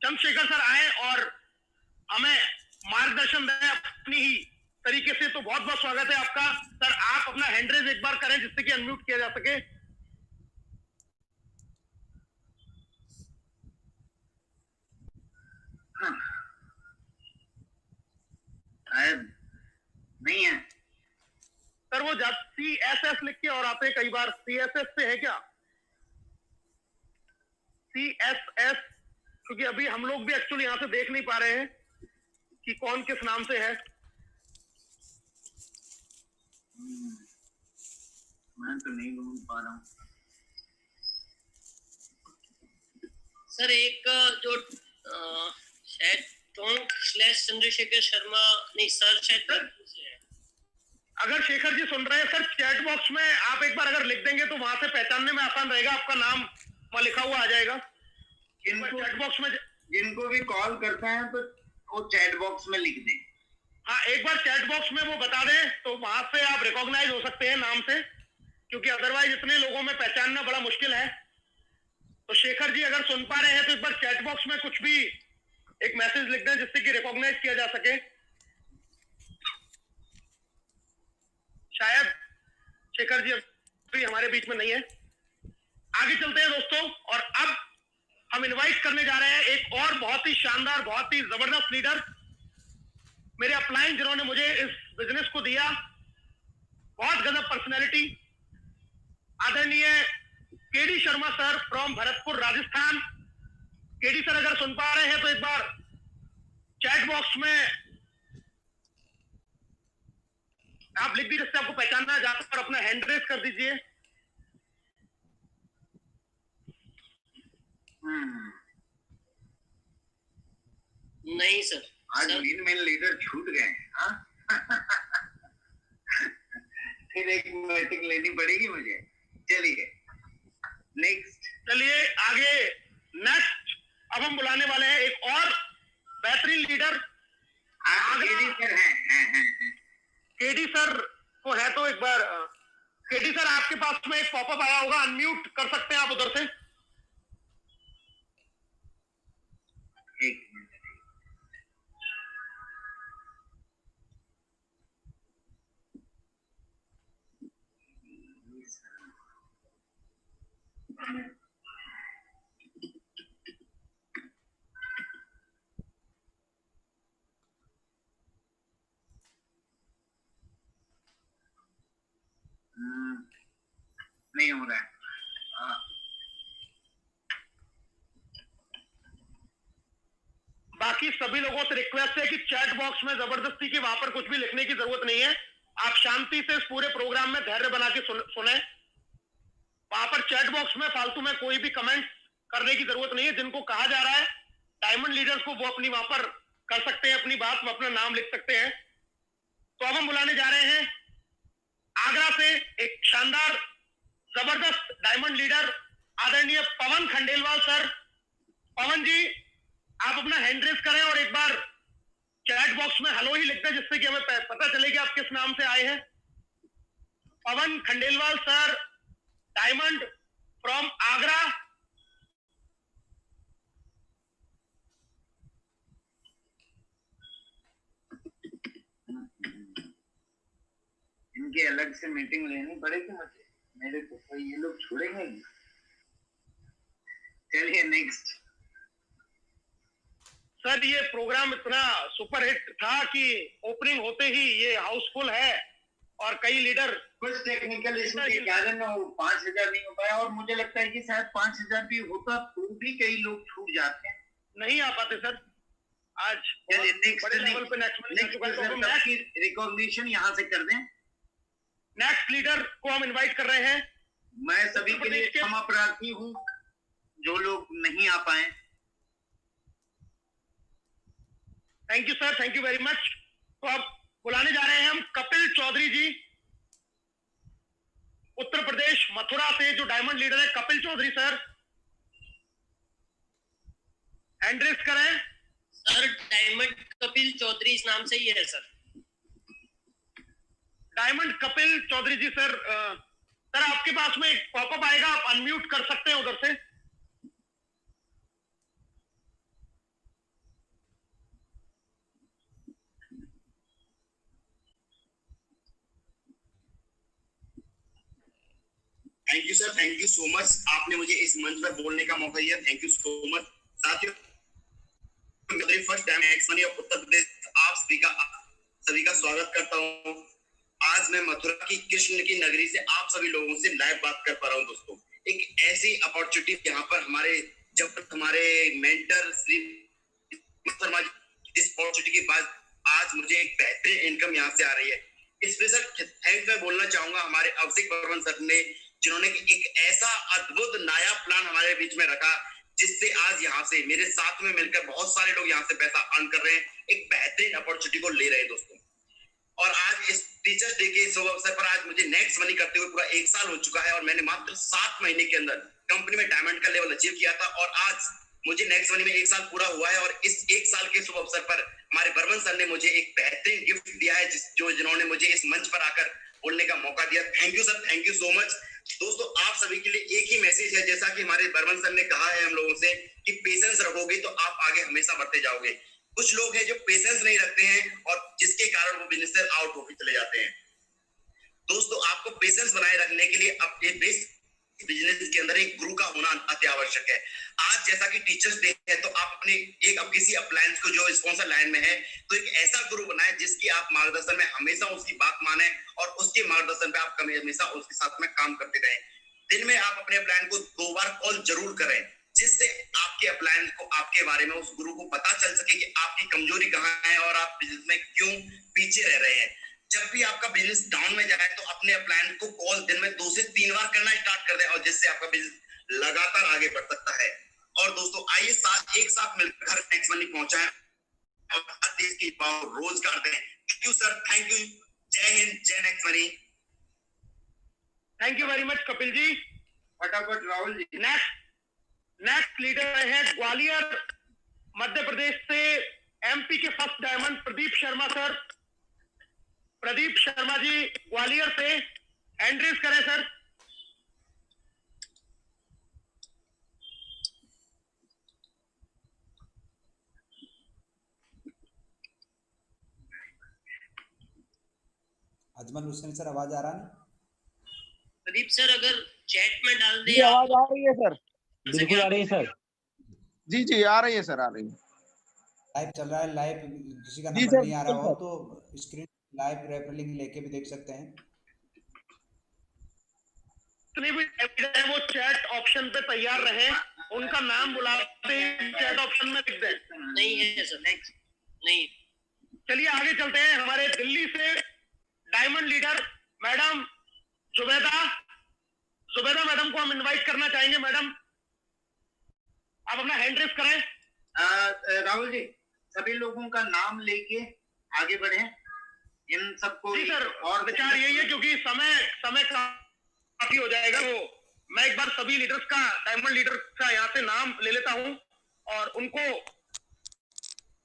Speaker 3: चंद्रशेखर सर आए और हमें मार्गदर्शन दें अपनी ही तरीके से। तो बहुत बहुत स्वागत है आपका। सर आप अपना हैंड रेज एक बार करें जिससे कि अनम्यूट किया जा सके।
Speaker 1: शायद नहीं है।
Speaker 3: सर वो CSS लिख के और आते हैं कई बार, CSS से है क्या? CSS, क्योंकि अभी हम लोग भी एक्चुअली यहाँ से देख नहीं पा रहे हैं कि कौन किस नाम से है।
Speaker 1: मैं तो नहीं ढूंढ पा रहा हूँ
Speaker 2: सर। एक जो शायद /चंद्रशेखर शर्मा, नहीं सर शायद से है।
Speaker 3: अगर शेखर जी सुन रहे हैं सर, चैट बॉक्स में आप एक बार अगर लिख देंगे तो वहां से पहचानने में आसान रहेगा, आपका नाम वहां लिखा हुआ आ जाएगा। चैट बॉक्स में
Speaker 1: जिनको भी कॉल करते हैं तो वो चैट बॉक्स में लिख दें।
Speaker 3: हाँ, एक बार चैट बॉक्स में वो बता दें तो वहां से आप रिकॉग्नाइज हो सकते हैं नाम से, क्योंकि अदरवाइज इतने लोगों में पहचानना बड़ा मुश्किल है। तो शेखर जी अगर सुन पा रहे हैं तो एक बार चैट बॉक्स में कुछ भी एक मैसेज लिख दें जिससे कि रिकॉग्नाइज किया जा सके। शायद शेखर जी अभी हमारे बीच में नहीं है। आगे चलते हैं दोस्तों, और अब हम इनवाइट करने जा रहे हैं एक और बहुत ही शानदार, बहुत ही जबरदस्त लीडर, मेरे अपलाइन जिन्होंने मुझे इस बिजनेस को दिया, बहुत गजब पर्सनैलिटी, आदरणीय KD Sharma sir from Bharatpur Rajasthan. KD sir अगर सुन पा रहे हैं तो एक बार चैट बॉक्स में आप लिख दीजिए, जिससे आपको पहचानना है, जाकर पर अपना हैंड रेस कर दीजिए।
Speaker 2: नहीं सर,
Speaker 1: आज मेन लीडर छूट गए हैं। हाँ? फिर एक मीटिंग लेनी पड़ेगी मुझे। चलिए नेक्स्ट,
Speaker 3: चलिए आगे नेक्स्ट अब हम बुलाने वाले हैं एक और बेहतरीन लीडर।
Speaker 1: केडी सर हैं।
Speaker 3: केडी सर को है तो एक बार, केडी सर आपके पास में एक पॉपअप आया होगा, अनम्यूट कर सकते हैं आप उधर से।
Speaker 1: एक मिनट, नहीं हो रहा है।
Speaker 3: बाकी सभी लोगों से रिक्वेस्ट है कि चैट बॉक्स में जबरदस्ती की वहां पर कुछ भी लिखने की जरूरत नहीं है। आप शांति से इस पूरे प्रोग्राम में धैर्य बना के सुने। वहां पर चैट बॉक्स में फालतू में कोई भी कमेंट करने की जरूरत नहीं है। जिनको कहा जा रहा है डायमंड लीडर्स को, वो अपनी वहां पर कर सकते हैं अपनी बात, वो अपना नाम लिख सकते हैं। तो अब हम बुलाने जा रहे हैं आगरा से एक शानदार जबरदस्त डायमंड लीडर, आदरणीय पवन खंडेलवाल सर। पवन जी आप अपना हैंड रेस करें और एक बार चैट बॉक्स में हेलो ही लिख दें, जिससे कि हमें पता चले कि आप किस नाम से आए हैं। Pawan Khandelwal sir, diamond from Agra.
Speaker 1: इनकी अलग से मीटिंग लेनी पड़ेगी मुझे, मेरे को कोई ये लोग छोड़ेंगे नहीं। चलिए नेक्स्ट।
Speaker 3: सर ये प्रोग्राम इतना सुपर हिट था कि ओपनिंग होते ही ये हाउसफुल है और कई लीडर,
Speaker 1: कुछ टेक्निकल इशू के कारण वो 5000 नहीं हो पाया, और मुझे लगता है कि शायद 5000 भी होता तो भी कई लोग छूट जाते हैं,
Speaker 3: नहीं आ पाते सर। आज
Speaker 1: चलिए नेक्स्ट
Speaker 3: बड़े लेवल पे नेक्स्ट
Speaker 1: रिकॉग्निशन यहाँ से कर दें।
Speaker 3: नेक्स्ट लीडर को हम इनवाइट कर रहे हैं।
Speaker 1: मैं सभी के लिए क्षमा प्रार्थी हूँ जो लोग नहीं आ पाए।
Speaker 3: Thank you sir, thank you very much. तो अब बुलाने जा रहे हैं हम कपिल चौधरी जी, उत्तर प्रदेश मथुरा से जो डायमंड लीडर है। Kapil Chaudhary sir hand raise करें।
Speaker 2: सर डायमंड कपिल चौधरी इस नाम से ही है sir.
Speaker 3: Diamond Kapil Chaudhary ji sir, sir आपके पास में एक पॉपअप आएगा, आप अनम्यूट कर सकते हैं उधर से।
Speaker 7: Thank you sir, thank you so much, आपने मुझे इस मंच पर बोलने का मौका दिया। Thank you so much. साथियों, first time x money Uttar Pradesh आप सभी का स्वागत करता हूं। आज मैं मथुरा की कृष्ण की नगरी से आप सभी लोगों से लाइव बात कर पा रहा हूँ दोस्तों। एक ऐसी अपॉर्चुनिटी यहाँ पर हमारे मेंटर श्री शर्मा जी, इस अपॉर्चुनिटी के बाद आज मुझे एक बेहतरीन इनकम यहाँ से आ रही है। स्पेशल थैंक्स मैं बोलना चाहूंगा हमारे अभिषेक बर्मन सर ने, जिन्होंने एक ऐसा अद्भुत नया प्लान हमारे बीच में रखा, जिससे आज यहाँ से मेरे साथ में मिलकर बहुत सारे लोग यहाँ से पैसा अर्न कर रहे हैं, एक बेहतरीन अपॉर्चुनिटी को ले रहे हैं दोस्तों। और आज इस टीचर्स डे के शुभ अवसर पर आज मुझे नेक्स्ट मनी करते हुए पूरा 1 साल हो चुका है और मैंने मात्र 7 महीने के अंदर कंपनी में डायमंड का लेवल अचीव किया था और आज मुझे नेक्स्ट मनी में 1 साल पूरा हुआ है। और इस 1 साल के शुभ अवसर पर हमारे बर्मन सर ने मुझे एक बेहतरीन गिफ्ट दिया है, जिन्होंने मुझे इस मंच पर आकर बोलने का मौका दिया। Thank you sir, thank you so much. दोस्तों आप सभी के लिए एक ही मैसेज है, जैसा कि हमारे बर्मन सर ने कहा है हम लोगों से कि पेशेंस रखोगे तो आप आगे हमेशा बढ़ते जाओगे। कुछ लोग हैं जो पेशेंस नहीं रखते हैं और जिसके कारण वो बिजनेस से आउट होकर चले जाते हैं। दोस्तों आपको पेशेंस बनाए रखने के लिए अपने बिजनेस के अंदर एक गुरु का होना अति आवश्यक है। आज जैसा कि टीचर्स डे है तो आप अब किसी अप्लायंस को जो स्पॉन्सर लाइन में है तो एक ऐसा गुरु बनाए जिसकी आप मार्गदर्शन में हमेशा उसकी बात माने और उसके मार्गदर्शन पे आप हमेशा उसके साथ में काम करते रहें। दिन में आप अपने अप्लायंस को 2 बार कॉल जरूर करें, जिससे आपके अप्लायंस को आपके बारे में उस गुरु को पता चल सके कि आपकी कमजोरी कहाँ है और आप बिजनेस में क्यों पीछे रह रहे हैं। जब भी आपका बिजनेस डाउन में जाए तो अपने अप्लायंस को कॉल दिन में 2 से 3 बार करना स्टार्ट कर दें और जिससे आपका बिजनेस लगातार आगे बढ़ सकता है। और दोस्तों आइए एक साथ मिलकर नेक्स्ट मनी पहुंचाएं और हर देश की रोज करते हैं। Thank you sir, thank you. जय हिंद, जय next money.
Speaker 3: Thank you very much Kapil ji.
Speaker 1: फटाफट राहुल जी।
Speaker 3: नेक्स्ट लीडर है ग्वालियर मध्य प्रदेश से एमपी के first diamond Pradeep Sharma sir. Pradeep Sharma ji Gwalior से हैंड रेज करें सर।
Speaker 8: अजमल हुसैन सर आवाज आ रहा है?
Speaker 2: प्रदीप सर अगर चैट में डाल दे।
Speaker 9: आवाज आ रही है सर? बिल्कुल आ रही है सर।
Speaker 10: जी जी आ रही है सर, आ रही है।
Speaker 8: लाइव चल रहा है, लाइव किसी का नंबर नहीं आ रहा हो तो स्क्रीन लाइव रेफर लिंक लेके भी देख सकते हैं।
Speaker 3: वो चैट ऑप्शन पे तैयार रहे, उनका नाम बुलाते हैं चैट ऑप्शन में लिख दें।
Speaker 2: नहीं है सर, नेक्स्ट नहीं।
Speaker 3: चलिए आगे चलते हैं। हमारे दिल्ली से diamond leader madam Zubaida madam को हम इनवाइट करना चाहेंगे। मैडम आप अपना हैंड रेज करें।
Speaker 1: राहुल जी सभी लोगों का नाम लेके आगे बढ़े। इन सबको
Speaker 3: जी सर, और विचार यही है क्योंकि समय काफी हो जाएगा, तो मैं एक बार सभी लीडर्स का, डायमंड लीडर का यहाँ से नाम ले लेता हूँ और उनको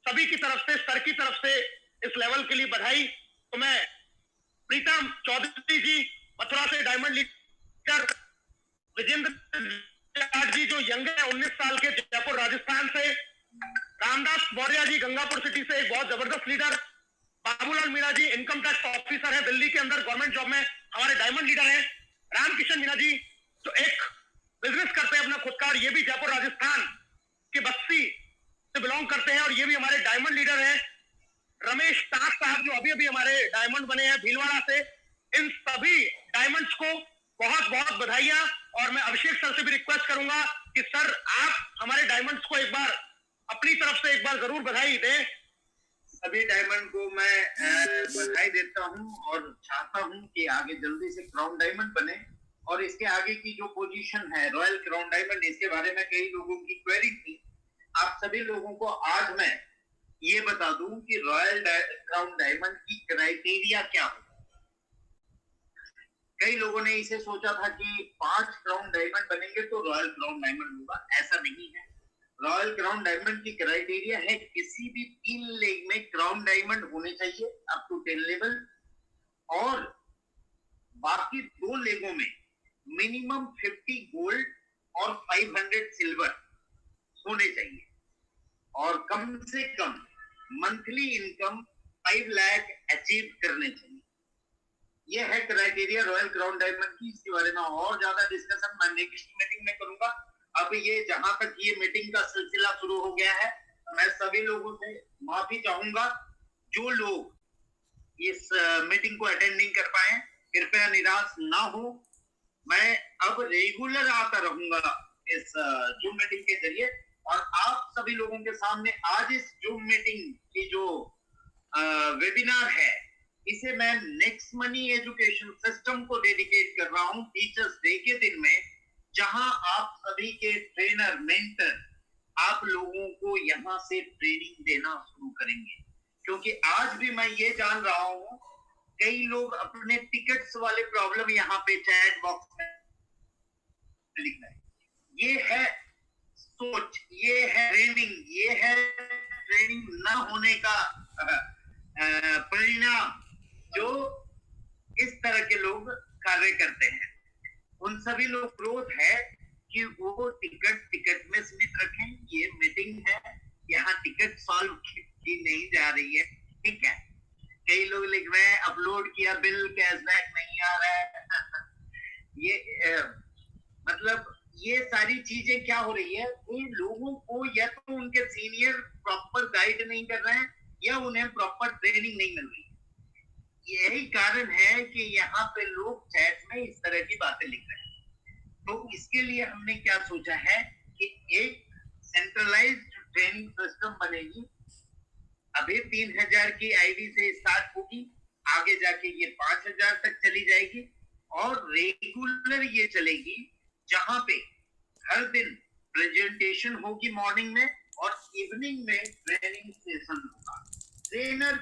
Speaker 3: सभी की तरफ से, सर की तरफ से इस लेवल के लिए बधाई। तो मैं प्रीतम चौधरी जी मथुरा से डायमंड लीडर, विजेंद्र जी जो यंग है 19 साल के जयपुर राजस्थान से, रामदास मौर्य जी गंगापुर सिटी से एक बहुत जबरदस्त लीडर, बाबूलाल मीणा जी इनकम टैक्स ऑफिसर है दिल्ली के अंदर, गवर्नमेंट जॉब में हमारे डायमंड लीडर हैं, रामकिशन मीणा जी जो एक बिजनेस करते हैं अपना खुद का और ये भी जयपुर राजस्थान के बस्ती से बिलोंग करते हैं और ये भी हमारे डायमंड लीडर हैं, रमेश ताक साहब जो अभी अभी हमारे डायमंड बने हैं भीलवाड़ा से। इन सभी डायमंड्स को बहुत बहुत बधाइयां। और मैं अभिषेक सर से भी रिक्वेस्ट करूंगा कि सर आप हमारे डायमंड्स को एक बार अपनी तरफ से एक बार जरूर बधाई दें।
Speaker 1: सभी डायमंड को मैं बधाई देता हूं और चाहता हूं कि आगे जल्दी से क्राउन डायमंड बने। और इसके आगे की जो पोजीशन है रॉयल क्राउन डायमंड, इसके बारे में कई लोगों की क्वेरी थी। आप सभी लोगों को आज मैं ये बता दूं कि रॉयल क्राउन डायमंड की क्राइटेरिया क्या होगा। कई लोगों ने इसे सोचा था कि 5 क्राउन डायमंड बनेंगे तो रॉयल क्राउन डायमंड होगा, ऐसा नहीं है। रॉयल क्राउन डायमंड की क्राइटेरिया है किसी भी 3 लेग में क्राउन डायमंड होने चाहिए अप टू 10 लेवल, और बाकी 2 लेगों में मिनिमम 50 गोल्ड और 500 सिल्वर होने चाहिए, और कम से कम मंथली इनकम 5 लाख अचीव करने चाहिए। यह है क्राइटेरिया रॉयल क्राउन डायमंड की। इसके बारे में और ज्यादा डिस्कशन मैं नेक्स्ट मीटिंग में करूंगा। अब ये जहां तक ये मीटिंग का सिलसिला शुरू हो गया है, मैं सभी लोगों से माफी चाहूंगा जो लोग इस मीटिंग को अटेंड नहीं कर पाए, कृपया निराश ना हो। मैं अब रेगुलर आता रहूंगा इस जूम मीटिंग के जरिए, और आप सभी लोगों के सामने आज इस जूम मीटिंग की जो वेबिनार है, इसे मैं नेक्स्ट मनी एजुकेशन सिस्टम को डेडिकेट कर रहा हूं टीचर्स डे के दिन में, जहां आप सभी के ट्रेनर मेंटर आप लोगों को यहां से ट्रेनिंग देना शुरू करेंगे। क्योंकि आज भी मैं ये जान रहा हूं कई लोग अपने टिकट्स वाले प्रॉब्लम यहाँ पे चैट बॉक्स में लिख रहे हैं। ये है सोच, ये है ट्रेनिंग, ये है ट्रेनिंग ना होने का परिणाम जो इस तरह के लोग कार्य करते हैं। उन सभी लोग क्रोध है कि वो टिकट में सीमित रखें। ये मीटिंग है, यहाँ टिकट सॉल्व की नहीं जा रही है, ठीक है। कई लोग लिख रहे हैं अपलोड किया बिल, कैशबैक नहीं आ रहा है। ये मतलब ये सारी चीजें क्या हो रही है, इन लोगों को या तो उनके सीनियर प्रॉपर गाइड नहीं कर रहे हैं या उन्हें प्रॉपर ट्रेनिंग नहीं मिल रही है। यही कारण है कि यहाँ पे लोग चैट में इस तरह की बातें लिख रहे हैं। तो इसके लिए हमने क्या सोचा है कि एक सेंट्रलाइज्ड ट्रेनिंग सिस्टम बनेगी। अभी 3000 की आईडी से स्टार्ट होगी, आगे जाके ये 5000 तक चली जाएगी, और रेगुलर ये चलेगी, जहां पे हर दिन प्रेजेंटेशन होगी मॉर्निंग में, और इवनिंग में ट्रेनिंग सेशन होगा। ट्रेनर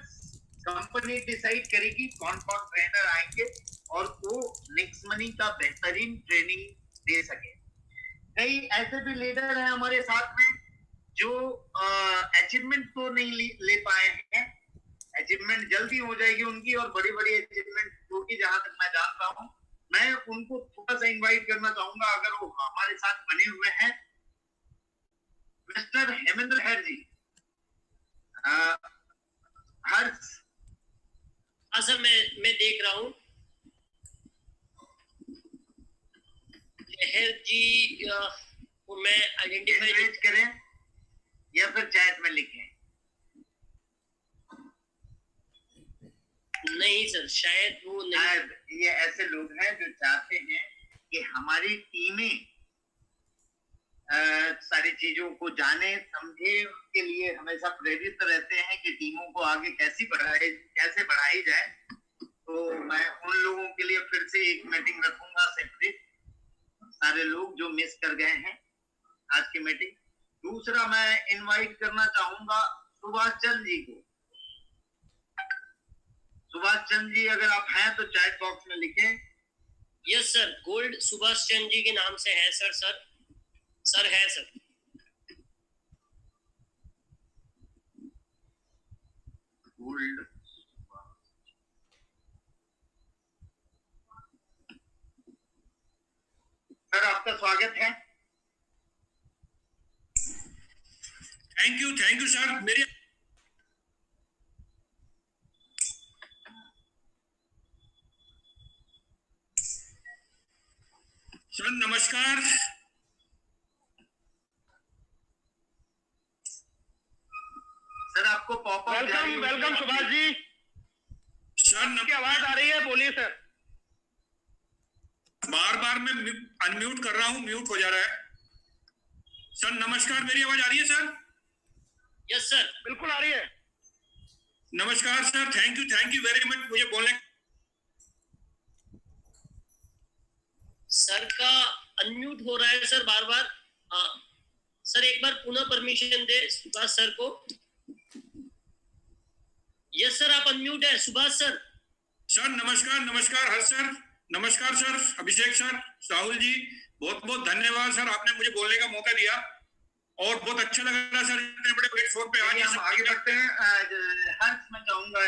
Speaker 1: कंपनी डिसाइड करेगी कौन कौन ट्रेनर आएंगे और वो नेक्स्ट मनी का बेहतरीन ट्रेनिंग दे सके। कई ऐसे भी लीडर हैं हमारे साथ में जो अचीवमेंट तो नहीं ले पाए हैं। अचीवमेंट जल्दी हो जाएगी उनकी, और बड़ी बड़ी अचीवमेंट होगी जहां तक मैं जानता हूं। मैं उनको थोड़ा सा इनवाइट करना चाहूंगा, अगर वो हमारे साथ बने हुए हैं। मिस्टर हेमेंद्र हर जी, हर्ष।
Speaker 2: हाँ सर, मैं देख रहा हूँ। हेर जी को मैं आइडेंटिफाई
Speaker 1: करें या फिर चैट में लिखें?
Speaker 2: नहीं सर, शायद वो नहीं।
Speaker 1: ये ऐसे लोग हैं जो चाहते हैं कि हमारी टीमें सारी चीजों को जाने समझे, उसके लिए हमेशा प्रेरित रहते हैं कि टीमों को आगे कैसे बढ़ाई जाए। तो मैं उन लोगों के लिए फिर से एक मीटिंग रखूंगा सेपरेट, सारे लोग जो मिस कर गए हैं आज की मीटिंग। दूसरा, मैं इनवाइट करना चाहूंगा सुभाष चंद्र जी को। सुभाष चंद्र जी अगर आप हैं तो चैट बॉक्स में लिखें।
Speaker 2: Yes sir, gold Subhash Chandra ji के नाम से है सर। सर है सर।
Speaker 1: गोल्ड सर, आपका स्वागत है।
Speaker 11: Thank you sir. मेरे सर नमस्कार।
Speaker 1: सर आपको popup
Speaker 3: welcome Subhash ji.
Speaker 11: Sir
Speaker 3: की आवाज आ रही है, बोलिए सर।
Speaker 11: बार मैं अनम्यूट कर रहा हूँ, म्यूट हो जा रहा है। सर नमस्कार, मेरी आवाज आ रही है सर?
Speaker 2: यस सर,
Speaker 3: बिल्कुल आ रही है।
Speaker 11: नमस्कार sir, thank you very much मुझे बोलने।
Speaker 2: सर का अनम्यूट हो रहा है सर बार बार। सर एक बार पुनः परमिशन दे सुभाष सर को। यस सर, आप अनम्यूट है सुभाष सर।
Speaker 11: सर नमस्कार हर्ष सर, नमस्कार सर, अभिषेक सर, राहुल जी, बहुत बहुत धन्यवाद सर, आपने मुझे बोलने का मौका दिया और बहुत अच्छा लग रहा सर इतने बड़े प्लेटफॉर्म पे आज
Speaker 1: हम आगे बढ़ते हैं। हर्ष, मैं चाहूंगा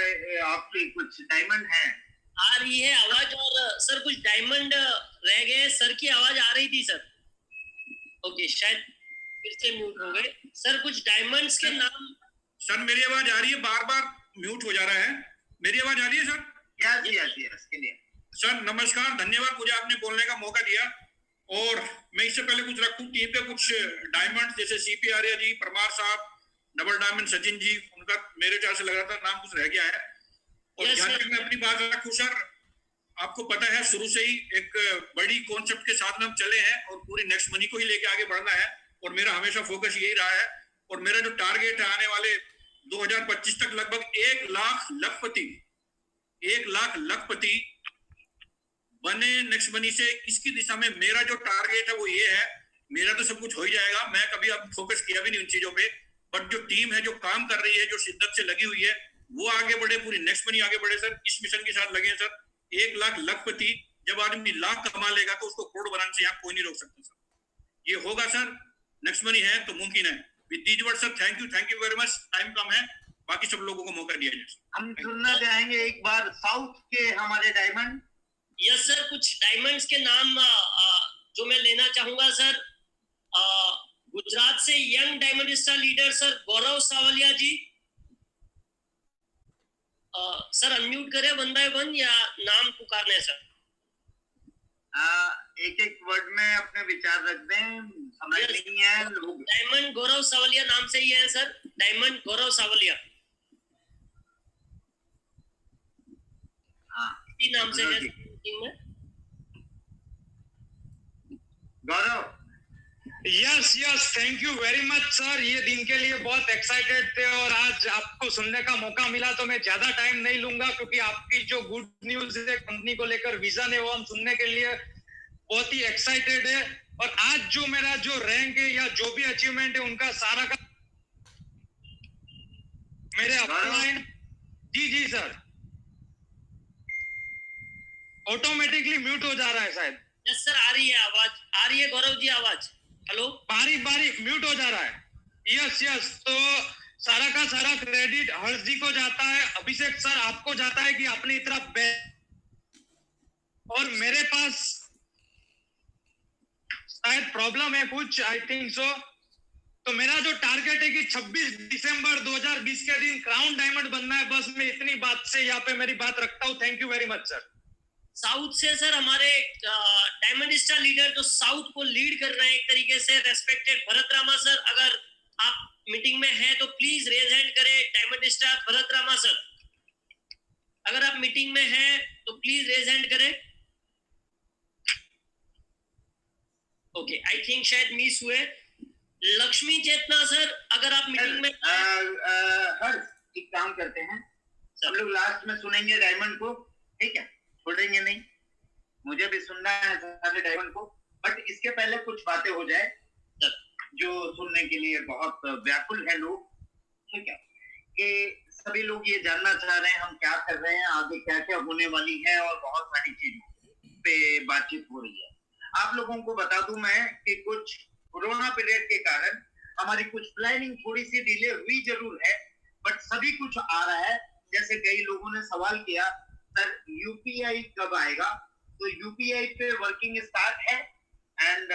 Speaker 1: आपके कुछ डायमंड हैं,
Speaker 2: आ रही है आवाज, और सर कुछ डायमंड रह गए। सर की आवाज आ रही थी सर। ओके, शायद फिर से म्यूट हो गए सर। कुछ डायमंड्स के नाम।
Speaker 11: सर मेरी आवाज आ रही है? बार म्यूट हो जा रहा है। मेरी आवाज आ रही है सर?
Speaker 1: यस के लिए
Speaker 11: सर नमस्कार, धन्यवाद मुझे आपने बोलने का मौका दिया। और मैं इससे पहले कुछ रखूं टीम पे कुछ डायमंड, जैसे सीपी आर्या जी, परमार साहब, डबल डायमंड सचिन जी, उनका मेरे ख्याल से लग रहा था नाम कुछ रह गया है। और जहां तक मैं अपनी बात रखूं सर, आपको पता है शुरू से ही एक बड़ी कॉन्सेप्ट के साथ में हम चले हैं और पूरी नेक्स्ट मनी को ही लेके आगे बढ़ना है, और मेरा हमेशा फोकस यही रहा है। और मेरा जो टारगेट है आने वाले 2025 तक लगभग 1 लाख लखपति बने नेक्स्ट मनी से, इसकी दिशा में मेरा जो टारगेट है वो ये है। मेरा तो सब कुछ हो ही जाएगा, मैं कभी अब फोकस किया भी नहीं उन चीजों पे, बट जो टीम है जो काम कर रही है, जो शिद्दत से लगी हुई है, वो आगे बढ़े, पूरी नेक्स्ट मनी आगे बढ़े सर। इस मिशन के साथ लगे सर। 1 लाख लखपति, जब आदमी लाख कमा लेगा तो उसको करोड़ बनाने से यहाँ कोई नहीं रोक सकता सर। ये होगा सर, नेक्स्ट मनी है तो मुमकिन है। With these words sir, thank you very much. Time कम है, बाकी सब लोगों को मौका दिया जाए।
Speaker 1: हम सुनना चाहेंगे एक बार साउथ के हमारे डायमंड।
Speaker 2: यस सर, कुछ डायमंड्स के नाम जो मैं लेना चाहूंगा सर। गुजरात से young diamond star leader sir Gaurav Savaliya ji. Sir unmute करें वन बाय वन या नाम पुकारने सर?
Speaker 1: एक एक वर्ड में अपने विचार रख दें, समझ नहीं है लोग।
Speaker 2: डायमंड गौरव सावलिया नाम से ही है सर, डायमंड गौरव सावलिया। इसी नाम से है मीटिंग में।
Speaker 1: Gaurav.
Speaker 12: Yes thank you very much sir. ये दिन के लिए बहुत एक्साइटेड थे और आज आपको सुनने का मौका मिला, तो मैं ज्यादा टाइम नहीं लूंगा क्योंकि आपकी जो गुड न्यूज है कंपनी को लेकर, विजन है, वो हम सुनने के लिए बहुत ही एक्साइटेड है। और आज जो मेरा जो रैंक है या जो भी अचीवमेंट है उनका सारा का मेरे अपलाइन। जी सर, ऑटोमेटिकली म्यूट हो जा रहा है शायद।
Speaker 2: यस सर, आ रही है आवाज, आ रही है गौरव जी आवाज। हेलो,
Speaker 12: बारी म्यूट हो जा रहा है। यस तो सारा का सारा क्रेडिट हर्ष जी को जाता है, अभिषेक सर आपको जाता है कि अपनी तरफ और मेरे पास शायद प्रॉब्लम है कुछ, आई थिंक सो। तो मेरा जो टारगेट है कि 26 दिसंबर 2020 के दिन क्राउन डायमंड बनना है। बस मैं इतनी बात से यहाँ पे मेरी बात रखता हूँ। Thank you very much sir.
Speaker 2: South से सर हमारे डायमंड स्टार लीडर जो साउथ को लीड कर रहे हैं एक तरीके से, रेस्पेक्टेड भरत रामा सर, अगर आप मीटिंग में हैं तो प्लीज रेज हैंड करें। Diamond star Bharat Rama sir, अगर आप मीटिंग में हैं तो प्लीज रेज हैंड करें। ओके, आई थिंक शायद मिस हुए। लक्ष्मी चेतना सर, अगर आप मीटिंग में
Speaker 1: हर्ष, एक काम करते हैं, हम लोग लास्ट में सुनेंगे डायमंड को, ठीक है? छोड़ेंगे नहीं, मुझे भी सुनना है सारे डायमंड को, बट इसके पहले कुछ बातें हो जाए जो सुनने के लिए बहुत व्याकुल है लोग, ठीक है? कि सभी लोग ये जानना चाह रहे हैं हम क्या कर रहे हैं, आगे क्या क्या होने वाली है, और बहुत सारी चीजों पे बातचीत हो रही है। आप लोगों को बता दूं मैं कि कुछ कोरोना पीरियड के कारण हमारी कुछ प्लानिंग थोड़ी सी डिले हुई जरूर है, बट सभी कुछ आ रहा है। जैसे कई लोगों ने सवाल किया, सर यूपीआई कब आएगा? तो यूपीआई पे वर्किंग स्टार्ट है एंड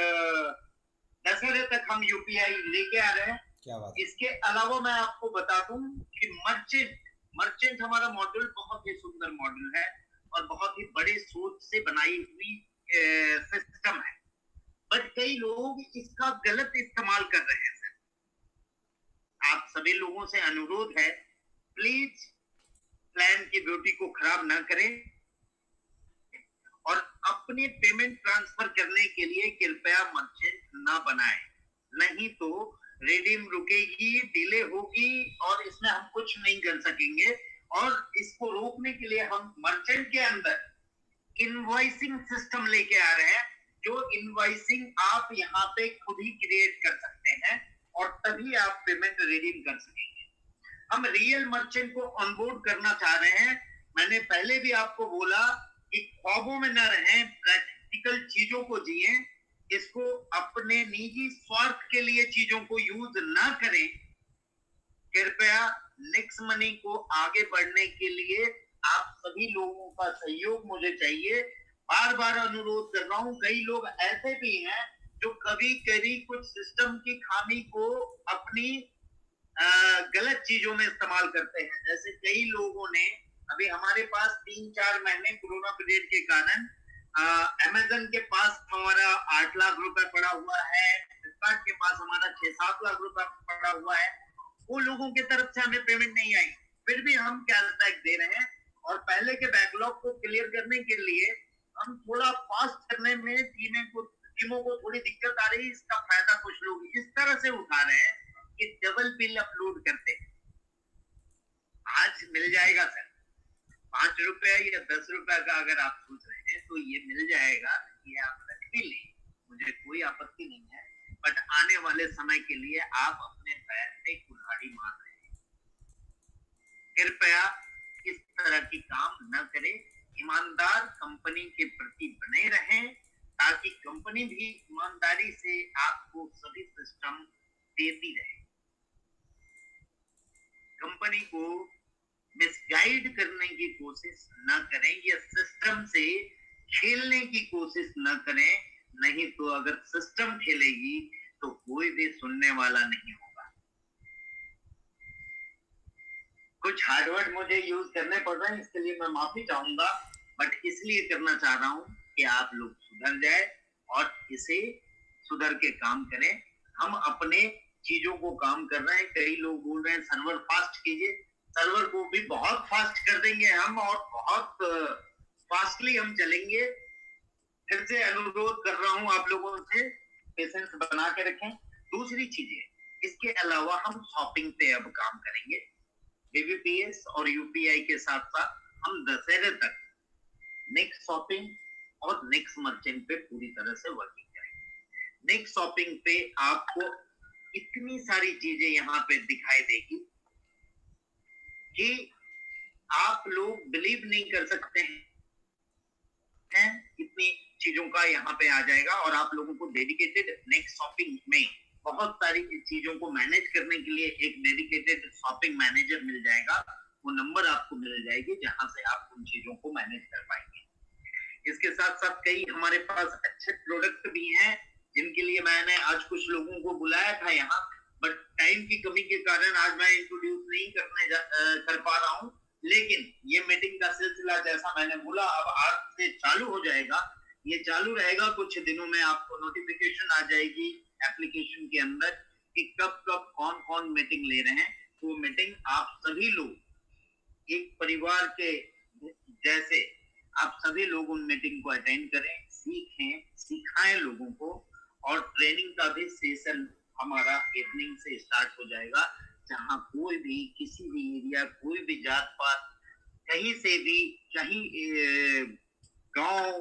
Speaker 1: दशहरे तक हम यूपीआई लेके आ रहे हैं।
Speaker 8: क्या बात?
Speaker 1: इसके अलावा मैं आपको बता दूं कि मर्चेंट हमारा मॉडल बहुत ही सुंदर मॉडल है और बहुत ही बड़े सोच से बनाई हुई सिस्टम है, बट कई लोग इसका गलत इस्तेमाल कर रहे हैं सर। आप सभी लोगों से अनुरोध है, प्लीज प्लान की ब्यूटी को खराब ना करें और अपने पेमेंट ट्रांसफर करने के लिए कृपया मर्चेंट ना बनाएं, नहीं तो रिडीम रुकेगी, डिले होगी और इसमें हम कुछ नहीं कर सकेंगे। और इसको रोकने के लिए हम मर्चेंट के अंदर इनवॉइसिंग सिस्टम लेके आ रहे हैं, जो इनवॉइसिंग आप यहाँ पे खुद ही क्रिएट कर सकते हैं और तभी आप पेमेंट रिडीम कर सकेंगे। हम रियल मर्चेंट को ऑनबोर्ड करना चाह रहे हैं। मैंने पहले भी आपको बोला कि ख्वाबों में न रहें, प्रैक्टिकल चीजों को जिए, इसको अपने निजी स्वार्थ के लिए चीजों को यूज ना करें। कृपया नेक्स्ट मनी को आगे बढ़ने के लिए आप सभी लोगों का सहयोग मुझे चाहिए। बार बार अनुरोध कर रहा हूं, कई लोग ऐसे भी हैं जो कभी कभी कुछ सिस्टम की खामी को अपनी गलत चीजों में इस्तेमाल करते हैं। जैसे कई लोगों ने अभी हमारे पास 3-4 महीने कोरोना पीरियड के कारण अमेज़न के पास हमारा 8 लाख रुपए पड़ा हुआ है, फ्लिपकार्ट के पास हमारा 6-7 लाख रुपए पड़ा हुआ है। वो लोगों की तरफ से हमें पेमेंट नहीं आई, फिर भी हम कैशबैक दे रहे हैं और पहले के बैकलॉग को क्लियर करने के लिए हम थोड़ा फास्ट करने में टीमों को थोड़ी दिक्कत आ रही है। इसका फायदा कुछ लोग इस तरह से उठा रहे हैं कि डबल बिल अपलोड करते हैं। आज मिल जाएगा सर 5 रुपया या 10 रुपया का, अगर आप सोच रहे हैं तो ये मिल जाएगा, ये आप रख भी लें, मुझे कोई आपत्ति नहीं है। बट आने वाले समय के लिए आप अपने पैर पे कुल्हाड़ी मार रहे हैं। कृपया इस तरह की काम न करें। ईमानदार कंपनी के प्रति बने रहें ताकि कंपनी भी ईमानदारी से आपको सभी सिस्टम देती रहे। कंपनी को मिसगाइड करने की कोशिश न करें या सिस्टम से खेलने की कोशिश न करें, नहीं तो अगर सिस्टम खेलेगी तो कोई भी सुनने वाला नहीं होगा। कुछ हार्डवर्ड मुझे यूज करने पड़ रहे हैं, इसके लिए मैं माफी चाहूंगा, बट इसलिए करना चाह रहा हूं कि आप लोग सुधर जाए और इसे सुधर के काम करें। हम अपने चीजों को काम कर रहे हैं। कई लोग बोल रहे हैं सर्वर फास्ट कीजिए, सर्वर को भी बहुत फास्ट कर देंगे हम और बहुत फास्टली हम चलेंगे। फिर से अनुरोध कर रहा हूं आप लोगों से, पेशेंस बना के रखें। दूसरी चीजें, इसके अलावा हम शॉपिंग पे अब काम करेंगे। बीबीपीएस और यूपीआई के साथ साथ हम दशहरे तक नेक्स्ट शॉपिंग और नेक्स्ट मर्चेंट पे पूरी तरह से वर्किंग करेंगे। नेक्स्ट शॉपिंग पे आपको इतनी सारी चीजें यहाँ पे दिखाई देगी कि आप लोग बिलीव नहीं कर सकते हैं इतनी चीजों का यहाँ पे आ जाएगा। और आप लोगों को डेडिकेटेड नेक्स्ट शॉपिंग में बहुत सारी चीजों को मैनेज करने के लिए एक डेडिकेटेड शॉपिंग मैनेजर मिल जाएगा। वो नंबर आपको मिल जाएगी जहां से आप उन चीजों को मैनेज कर पाएंगे। इसके साथ साथ कई हमारे पास अच्छे प्रोडक्ट भी हैं जिनके लिए मैंने आज कुछ लोगों को बुलाया था यहाँ, बट टाइम की कमी के कारण आज मैं इंट्रोड्यूस नहीं कर पा रहा हूँ। लेकिन ये मीटिंग का सिलसिला जैसा मैंने बोला अब आज से चालू हो जाएगा। ये चालू रहेगा, कुछ दिनों में आपको नोटिफिकेशन आ जाएगी एप्लीकेशन के अंदर कि कब कब कौन कौन मीटिंग ले रहे हैं। वो मीटिंग आप सभी लोग एक परिवार के जैसे आप सभी लोग उन मीटिंग को अटेंड करें, सीखें, सिखाएं लोगों को। और ट्रेनिंग का भी सेशन हमारा इवनिंग से स्टार्ट हो जाएगा, जहां कोई भी किसी भी एरिया, कोई भी जात पात, कहीं से भी, कहीं गांव,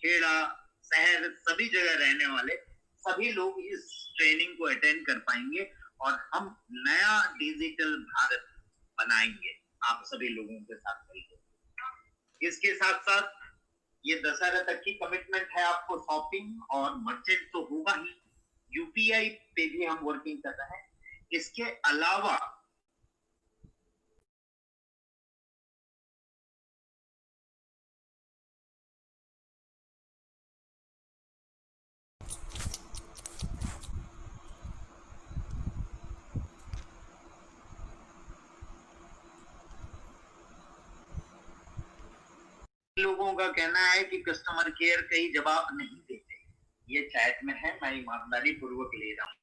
Speaker 1: खेड़ा, शहर, सभी जगह रहने वाले सभी लोग इस ट्रेनिंग को अटेंड कर पाएंगे और हम नया डिजिटल भारत बनाएंगे आप सभी लोगों के साथ मिलकर। इसके साथ साथ ये दशहरा तक की कमिटमेंट है आपको। शॉपिंग और मर्चेंट तो होगा ही, यूपीआई पे भी हम वर्किंग कर रहे हैं। इसके अलावा लोगों का कहना है कि कस्टमर केयर कई जवाब नहीं देते। ये चैट में है, मैं ईमानदारी पूर्वक ले रहा हूँ।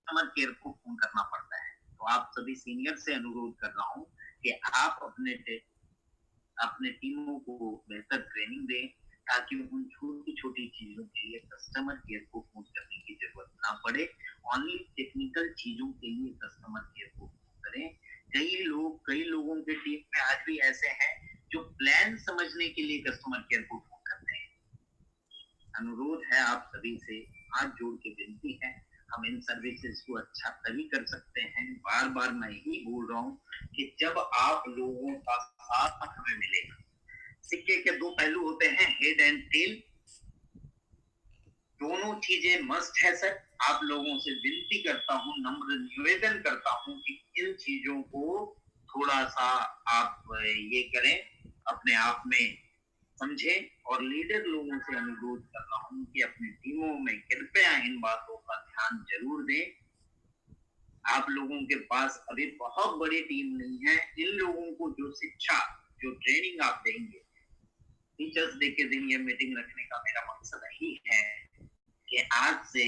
Speaker 1: कस्टमर केयर को फोन करना पड़ता है, तो आप सभी सीनियर से अनुरोध कर रहा हूँ कि आप अपने टीमों को बेहतर ट्रेनिंग दें ताकि उन छोटी छोटी चीजों के लिए कस्टमर केयर को फोन करने की जरूरत ना पड़े। ओनली टेक्निकल चीजों के लिए कस्टमर केयर को फोन करें। कई लोगों के टीम में आज भी ऐसे हैं जो प्लान समझने के लिए कस्टमर केयर को फोन करते हैं। अनुरोध है आप सभी से, हाथ जोड़ के विनती है, हम इन सर्विसेज को अच्छा तभी कर सकते हैं। बार बार मैं ही बोल रहा हूँ कि जब आप लोगों का साथ हमें मिलेगा। सिक्के के दो पहलू होते हैं, हेड एंड टेल। दोनों चीजें मस्ट है सर। आप लोगों से विनती करता हूँ, नम्र निवेदन करता हूँ कि इन चीजों को थोड़ा सा आप ये करें, अपने आप में समझें। और लीडर लोगों से अनुरोध कर रहा हूँ कि अपनी टीमों में कृपया इन बातों का ध्यान जरूर दें। आप लोगों के पास अभी बहुत बड़ी टीम नहीं है। इन लोगों को जो शिक्षा, जो ट्रेनिंग आप देंगे, टीचर्स डे के दिन ये मीटिंग रखने का मेरा मकसद ही है कि आज से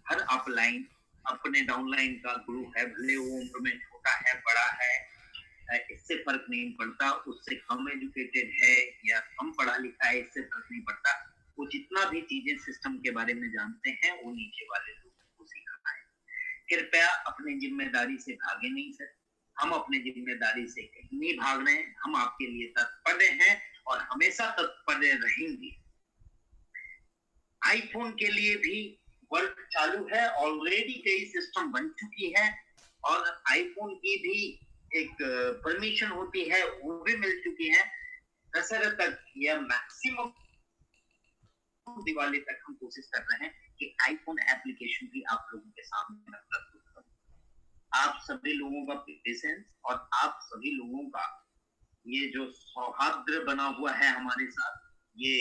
Speaker 1: हर अपलाइन अपने डाउनलाइन का गुरु है, भले वो उम्र में छोटा है बड़ा है, इससे फर्क नहीं पड़ता, उससे कम एजुकेटेड है या कम पढ़ा लिखा है, इससे फर्क नहीं पड़ता। वो जितना भी चीजें सिस्टम के बारे में जानते हैं वो नीचे वाले लोगों को सिखाए। कृपया अपनी जिम्मेदारी से भागे नहीं सर, हम अपनी जिम्मेदारी से कहीं नहीं भाग रहे हैं, हम आपके लिए तत्पर हैं और हमेशा तत्पर रहेंगे। आईफोन के लिए भी वर्क चालू है, ऑलरेडी कई सिस्टम बन चुकी है और आईफोन की भी एक परमिशन होती है, वो भी मिल चुकी है। दशहरा तक या मैक्सिमम दिवाली तक हम कोशिश कर रहे हैं कि आईफोन एप्लीकेशन भी आप लोगों के सामने प्रस्तुत करूं। आप सभी लोगों का पेशेंस और आप सभी लोगों का ये जो सौहार्द बना हुआ है हमारे साथ, ये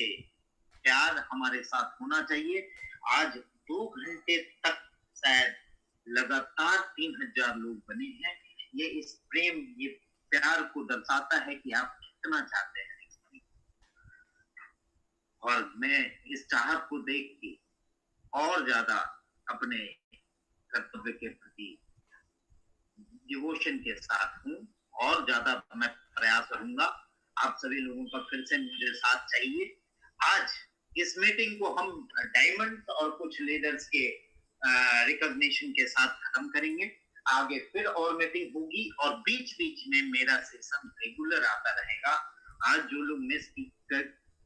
Speaker 1: प्यार हमारे साथ होना चाहिए। आज 2 घंटे तक शायद लगातार 3000 लोग बने हैं। ये इस प्रेम, ये प्यार को दर्शाता है कि आप कितना चाहते हैं। और मैं इस चाहत को देख के और ज्यादा अपने कर्तव्य के प्रति डिवोशन के साथ हूँ और ज्यादा मैं प्रयास करूंगा। आप सभी लोगों का फिर से मुझे साथ चाहिए। आज इस मीटिंग को हम डायमंड और कुछ लीडर्स के रिकॉग्निशन के साथ खत्म करेंगे। आगे फिर और मीटिंग होगी और बीच बीच में मेरा सेशन रेगुलर आता रहेगा। आज जो लोग मिस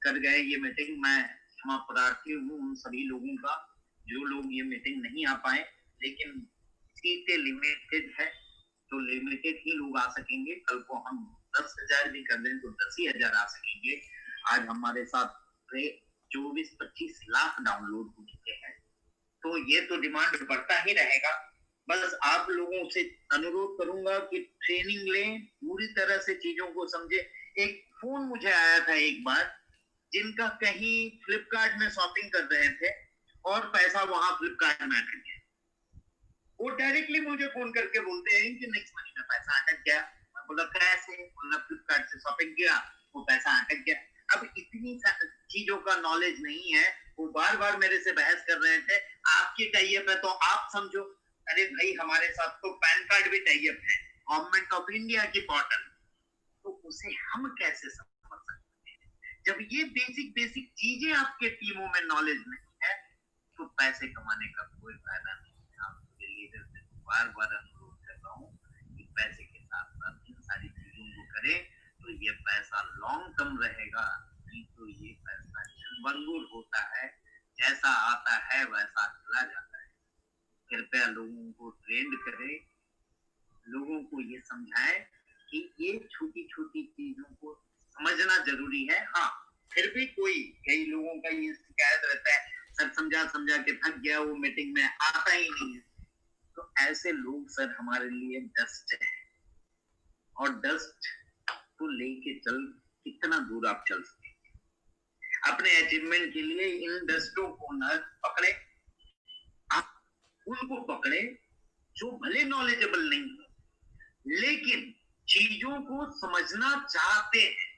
Speaker 1: कर गए ये मीटिंग, मैं क्षमा प्रार्थी हूँ उन सभी लोगों का जो लोग ये मीटिंग नहीं आ पाए, लेकिन सीटें लिमिटेड है तो लिमिटेड ही लोग आ सकेंगे। कल को हम 10,000 भी कर दें तो 10,000 आ सकेंगे। आज हमारे साथ 24-25 लाख डाउनलोड हो चुके हैं, तो ये तो डिमांड बढ़ता ही रहेगा। बस आप लोगों से अनुरोध करूंगा कि ट्रेनिंग लें, पूरी तरह से चीजों को समझे। एक फोन मुझे आया था एक बार, जिनका कहीं फ्लिपकार्ट में शॉपिंग कर रहे थे और पैसा वहां फ्लिपकार्ट में अटक गया। वो डायरेक्टली मुझे फोन करके बोलते हैं कि नेक्स्ट महीने पैसा अटक गया। मैं बोला कैसे? बोला फ्लिपकार्ट से शॉपिंग किया, वो पैसा अटक गया। अब इतनी चीजों का नॉलेज नहीं है। वो बार बार मेरे से बहस कर रहे थे, आपकी टाइप है तो आप समझो। अरे भाई, हमारे साथ तो पैन कार्ड भी टाइप है, गवर्नमेंट ऑफ इंडिया की पोर्टल, तो उसे हम कैसे समझ सकते हैं? जब ये बेसिक चीजें आपके टीमों में नॉलेज नहीं है तो पैसे कमाने का कोई फायदा नहीं है। आपके लीडर से बार बार अनुरोध कर रहा हूँ कि पैसे के साथ साथ इन सारी चीजों को करें तो ये पैसा लॉन्ग टर्म रहेगा, नहीं तो ये पैसा भंगुर होता है, जैसा आता है वैसा चला जाता है। कृपया लोगों को ट्रेंड करें, लोगों को ये समझाएं कि ये छोटी छोटी चीजों को समझना जरूरी है। हाँ, फिर भी कई लोगों का ये शिकायत रहता है, सर समझा के थक गया, वो मीटिंग में आता ही नहीं है। तो ऐसे लोग सर हमारे लिए डस्ट है, और डस्ट को लेके चल कितना दूर आप चल सकते हैं। अपने अचीवमेंट के लिए इन डस्टों को न पकड़े, आप उनको पकड़े जो भले नॉलेजेबल नहीं हो लेकिन चीजों को समझना चाहते हैं,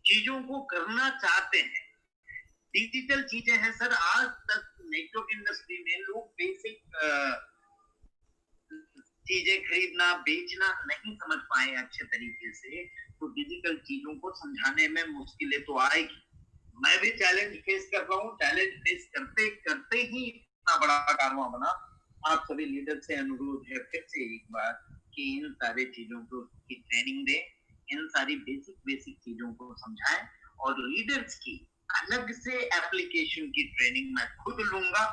Speaker 1: चीजों को करना चाहते हैं। डिजिटल चीजें हैं सर। आज तक नेटवर्क इंडस्ट्री में लोग बेसिक चीजें खरीदना बेचना नहीं समझ पाए अच्छे तरीके से, तो डिजिटल चीजों को समझाने में मुश्किलें तो आएगी। मैं भी चैलेंज फेस कर रहा हूँ। चैलेंज फेस करते करते ही इतना बड़ा कारवां बना। आप सभी लीडर से अनुरोध है फिर से एक बार कि इन सारे चीजों को की ट्रेनिंग दें, इन सारी बेसिक चीजों को समझाएं, और लीडर्स की अलग से एप्लीकेशन की ट्रेनिंग मैं खुद लूंगा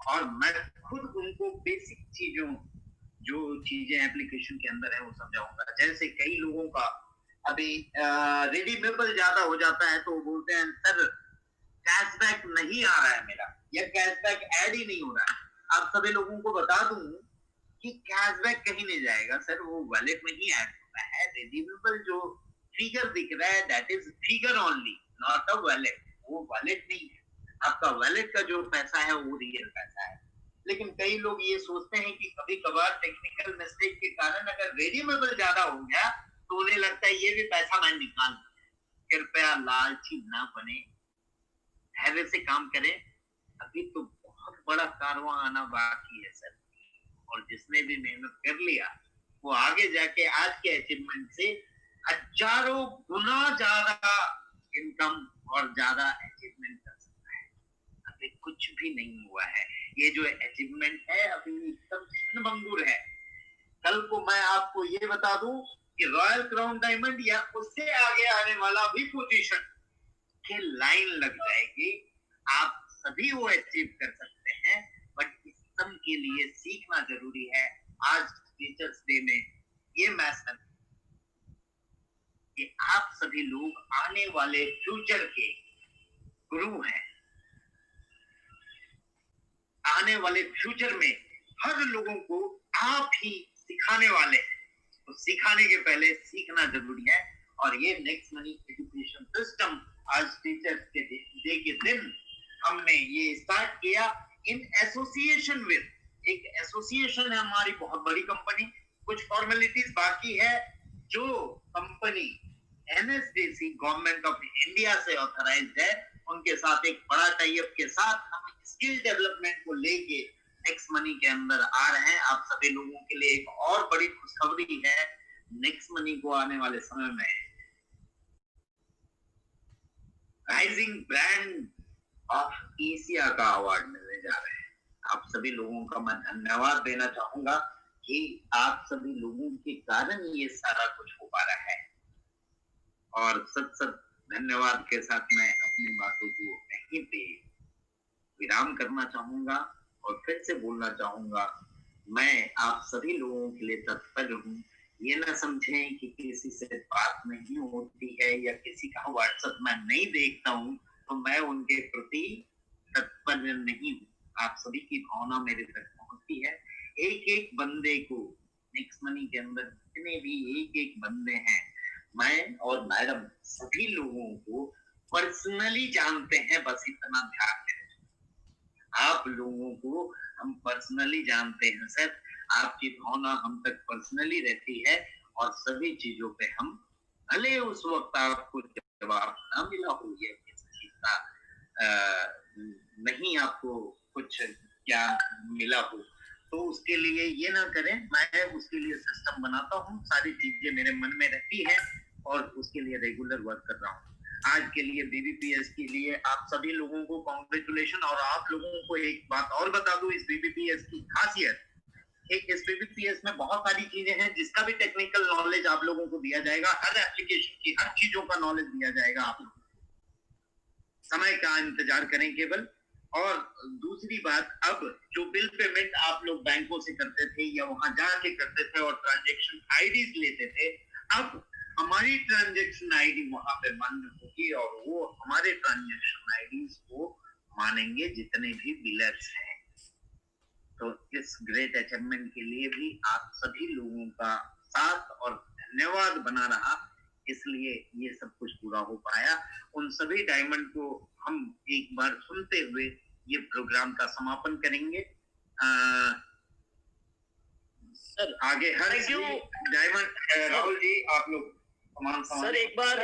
Speaker 1: और मैं खुद उनको बेसिक चीजों, जो चीजें एप्लीकेशन के अंदर है वो समझाऊंगा। जैसे कई लोगों का अभी रिडीमेबल ज्यादा हो जाता है तो वो बोलते हैं सर कैशबैक नहीं आ रहा है मेरा, या कैशबैक ऐड ही नहीं हो रहा है। आप सभी लोगों को बता दूं कि कैशबैक कहीं नहीं जाएगा सर, वो वॉलेट में ही ऐड होता है। रिडीमेबल जो फिगर दिख रहा है that is figure only, not a wallet. वो वॉलेट नहीं है, आपका वॉलेट का जो पैसा है वो रियल पैसा है। लेकिन कई लोग ये सोचते हैं कि कभी कभार टेक्निकल मिस्टेक के कारण अगर रिडीमेबल ज्यादा हो गया तो उन्हें लगता है ये भी पैसा मैं निकाल। कृपया लालची ना बने, धैर्य से काम करें। अभी तो बहुत बड़ा कारवां आना बाकी है सर, और जिसने भी मेहनत कर लिया वो आगे जाके आज के अचीवमेंट से हजारों गुना ज्यादा इनकम और ज्यादा अचीवमेंट कर सकता है। अभी कुछ भी नहीं हुआ है, ये जो अचीवमेंट है अभी एकदम क्षणभंगुर है। कल को मैं आपको ये बता दूं कि रॉयल क्राउन डायमंड या उससे आगे आने वाला भी पोजीशन के लाइन लग जाएगी। आप सभी वो अचीव कर सकते हैं, बट इस सब के लिए सीखना जरूरी है। आज टीचर्स डे में ये मैसेज कि आप सभी लोग आने वाले फ्यूचर के गुरु हैं। आने वाले फ्यूचर में हर लोगों को आप ही सिखाने वाले हैं, तो सिखाने के पहले सीखना जरूरी है। और ये नेक्स्ट मनी एजुकेशन सिस्टम आज टीचर्स के डे के दिन हमने ये स्टार्ट किया इन एसोसिएशन विद, एक एसोसिएशन है हमारी बहुत बड़ी कंपनी, कुछ फॉर्मेलिटीज बाकी है। जो company NSDC government of India से ऑथराइज्ड है, उनके साथ एक बड़ा टाई अप के साथ हम स्किल डेवलपमेंट को लेके नेक्स्ट मनी के अंदर आ रहे हैं। आप सभी लोगों के लिए एक और बड़ी खुशखबरी है, नेक्स्ट मनी को आने वाले समय में राइजिंग ब्रांड ऑफ एशिया का अवार्ड मिलने जा रहे हैं। आप सभी लोगों का मैं धन्यवाद देना चाहूंगा कि आप सभी लोगों के कारण ये सारा कुछ हो पा रहा है। और सत धन्यवाद के साथ मैं अपनी बातों को यहीं पे विराम करना चाहूंगा और फिर से बोलना चाहूंगा, मैं आप सभी लोगों के लिए तत्पर हूँ। ये ना समझें कि किसी से बात नहीं होती है या किसी का व्हाट्सएप मैं नहीं देखता हूँ तो मैं उनके प्रति तत्पर नहीं हूँ। आप सभी की भावना मेरे तक पहुंचती है। एक एक बंदे को नेक्स्ट मनी के अंदर जितने भी एक एक बंदे हैं, मैं और मैडम सभी लोगों को पर्सनली जानते हैं। बस इतना ध्यान दें, आप लोगों को हम पर्सनली जानते हैं सर। आपकी भावना हम तक पर्सनली रहती है और सभी चीजों पे हम भले उस वक्त आपको जवाब ना मिला हो या किसी चीज का नहीं आपको कुछ ज्ञान मिला हो, तो उसके लिए ये ना करें। मैं उसके लिए सिस्टम बनाता हूँ, सारी चीजें मेरे मन में रहती है और उसके लिए रेगुलर वर्क कर रहा हूँ। आज के लिए BBPS के लिए आप सभी लोगों को कांग्रेचुलेशन। और आप लोगों को एक बात और बता दूं, इस BBPS की खासियत, इस BBPS में बहुत सारी चीजें हैं जिसका भी टेक्निकल नॉलेज आप लोगों को दिया जाएगा। हर एप्लीकेशन की हर चीजों का नॉलेज दिया जाएगा आप लोगों को। समय का इंतजार करें केवल। और दूसरी बात, अब जो बिल पेमेंट आप लोग बैंकों से करते थे या वहां जाके करते थे और ट्रांजेक्शन आईडीज लेते थे, अब हमारी ट्रांजेक्शन आईडी वहां पे मान्य होगी और वो हमारे ट्रांजेक्शन आईडीज को मानेंगे जितने भी बिलर्स हैं। तो इस ग्रेट अचीवमेंट के लिए भी आप सभी लोगों का साथ और धन्यवाद बना रहा, इसलिए ये सब कुछ पूरा हो पाया। उन सभी डायमंड को हम एक बार सुनते हुए ये प्रोग्राम का समापन करेंगे।
Speaker 2: सर
Speaker 1: आगे हर डायमंड राहुल जी आप लोग
Speaker 2: सर एक बार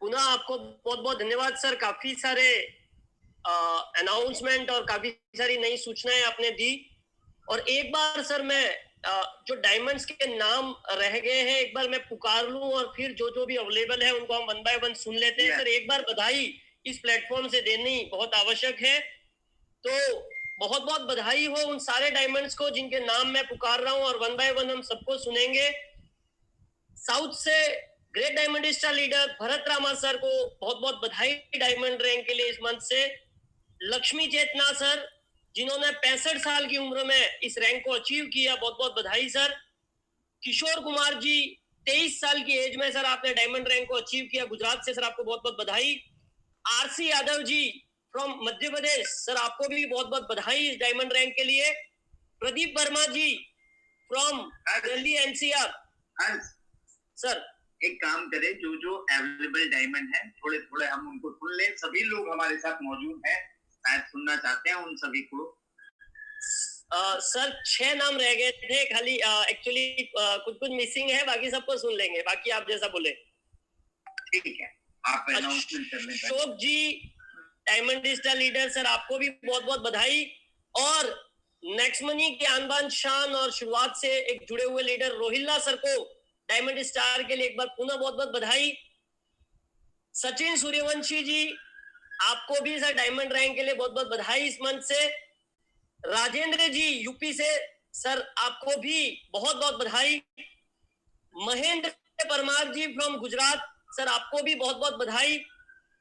Speaker 2: पुनः आपको बहुत बहुत धन्यवाद सर। काफी सारे अनाउंसमेंट और काफी सारी नई सूचनाएं आपने दी। और एक बार सर मैं जो डायमंड्स के नाम रह गए हैं एक बार मैं पुकार लूं और फिर जो जो भी अवेलेबल है उनको हम वन बाय वन सुन लेते हैं। सर एक बार बधाई इस प्लेटफॉर्म से देनी बहुत आवश्यक है, तो बहुत बहुत बधाई हो उन सारे डायमंड्स को जिनके नाम मैं पुकार रहा हूं और वन बाय वन हम सबको सुनेंगे। साउथ से great diamondista leader Bharat Rama sir को बहुत बहुत बधाई डायमंड रैंक के लिए इस मंच से। लक्ष्मी चेतना सर जिन्होंने 65 साल की उम्र में इस रैंक को अचीव किया, बहुत बहुत बधाई सर। किशोर कुमार जी 23 साल की एज में सर आपने डायमंड रैंक को अचीव किया, गुजरात से सर आपको बहुत बहुत बधाई। RC Yadav ji from Madhya Pradesh sir आपको भी बहुत बहुत बधाई इस डायमंड रैंक के लिए। प्रदीप वर्मा जी फ्रॉम दिल्ली NCR सर
Speaker 1: एक काम करें, जो जो अवेलेबल डायमंड है थोड़े थोड़े हम उनको सुन लें। सभी लोग हमारे साथ मौजूद हैं, शायद सुनना चाहते हैं उन सभी को।
Speaker 2: सर 6 नाम रह गए थे खाली, एक्चुअली कुछ मिसिंग है, बाकी सबको सुन लेंगे, बाकी आप जैसा बोले।
Speaker 1: ठीक है, आप अनाउंसमेंट कर लें।
Speaker 2: अशोक जी डायमंड स्टार लीडर सर, आपको भी बहुत बहुत बधाई। और नेक्स्ट मनी के आन बान शान और शुरुआत से एक जुड़े हुए लीडर रोहिल्ला सर को डायमंड स्टार के लिए एक बार पुनः बहुत बहुत बधाई। सचिन सूर्यवंशी जी, आपको भी सर डायमंड रैंक के लिए बहुत बहुत बधाई इस मंथ से। राजेंद्र जी यूपी से सर, आपको भी बहुत बहुत बधाई। महेंद्र परमार जी फ्रॉम गुजरात सर, आपको भी बहुत बहुत बधाई।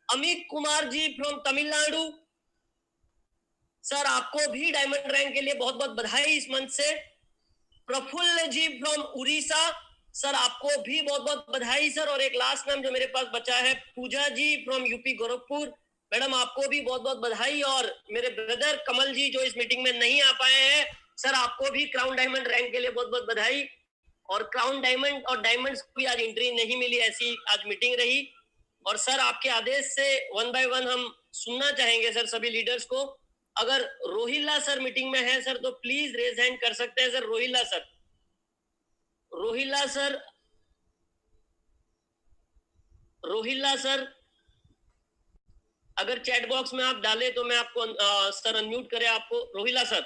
Speaker 2: अमित कुमार जी फ्रॉम तमिलनाडु सर, आपको भी डायमंड रैंक के लिए बहुत बहुत बधाई इस मंथ से। प्रफुल्ल जी फ्रॉम उड़ीसा सर, आपको भी बहुत बहुत बधाई सर। और एक लास्ट नाम जो मेरे पास बचा है, पूजा जी फ्रॉम यूपी गोरखपुर, मैडम आपको भी बहुत बहुत बधाई। और मेरे ब्रदर कमल जी जो इस मीटिंग में नहीं आ पाए हैं सर, आपको भी क्राउन डायमंड रैंक के लिए बहुत बहुत बधाई। और क्राउन डायमंड और डायमंड्स को भी आज एंट्री नहीं मिली, ऐसी आज मीटिंग रही। और सर आपके आदेश से 1 बाय 1 हम सुनना चाहेंगे सर सभी लीडर्स को। अगर रोहिल्ला सर मीटिंग में है सर तो प्लीज रेज हैंड कर सकते हैं sir. Rohilla sir, Rohilla sir, Rohilla sir, अगर चैट बॉक्स में आप डालें तो मैं आपको सर अनम्यूट करें आपको। रोहिल्ला सर,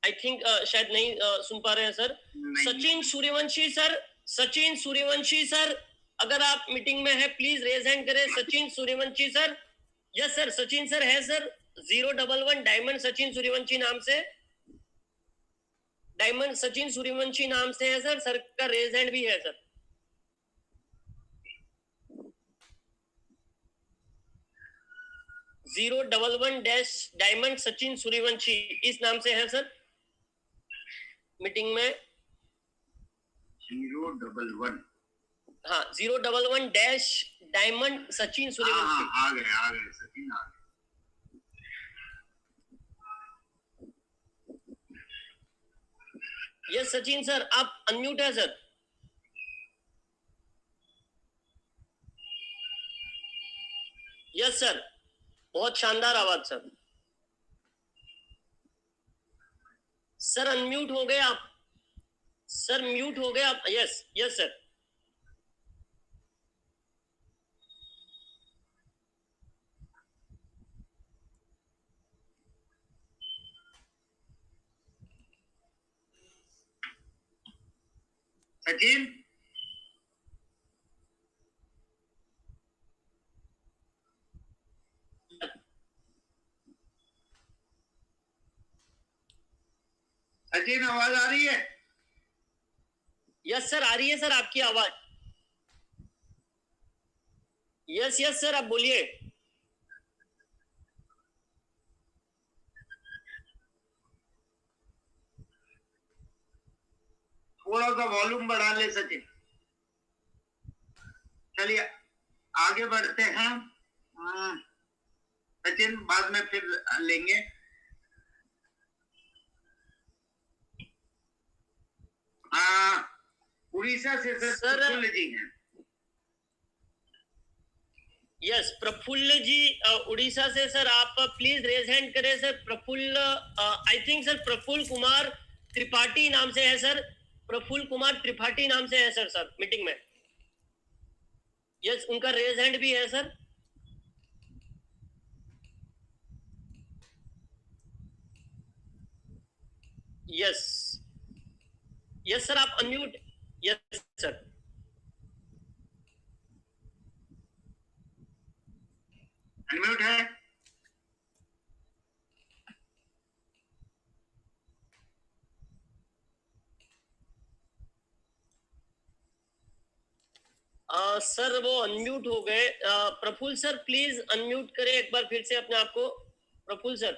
Speaker 2: आई थिंक शायद नहीं सुन पा रहे हैं sir. Sachin Suryavanshi sir, Sachin Suryavanshi sir, अगर आप मीटिंग में है प्लीज रेज हैंड करें। Sachin Suryavanshi sir, yes sir, Sachin sir है सर। 011 डायमंड सचिन सूर्यवंशी नाम से, डायमंड सचिन सूर्यवंशी नाम से है सर। सर का रेज हैंड भी है सर। (011) डायमंड सचिन सूर्यवंशी इस नाम से है सर मीटिंग में।
Speaker 1: 011,
Speaker 2: हाँ 011 डायमंड सचिन सूर्यवंशी।
Speaker 1: आ गए सचिन आ गए।
Speaker 2: यस सचिन सर, आप अनम्यूट है सर। यस सर, बहुत शानदार आवाज सर। सर अनम्यूट हो गए आप, सर म्यूट हो गए आप। Yes yes sir.
Speaker 1: Sachin, Sachin आवाज आ रही है?
Speaker 2: यस सर, आ रही है सर आपकी आवाज। यस यस सर, आप बोलिए।
Speaker 1: थोड़ा सा वॉल्यूम बढ़ा ले सचिन। चलिए आगे बढ़ते हैं। सचिन बाद में फिर लेंगे। उड़ीसा से सर प्रफुल्ल जी हैं।
Speaker 2: यस प्रफुल्ल जी उड़ीसा से सर, आप प्लीज रेज हैंड करें sir. Prafulla, I think sir Prafulla Kumar Tripathi नाम से है सर। प्रफुल्ल कुमार त्रिपाठी नाम से है सर, सर मीटिंग में। यस, उनका रेज हैंड भी है सर। यस यस सर, आप अनम्यूट। यस सर,
Speaker 1: अनम्यूट है।
Speaker 2: सर वो अनम्यूट हो गए। प्रफुल्ल सर प्लीज अनम्यूट करें एक बार फिर से अपने आप को। प्रफुल्ल सर,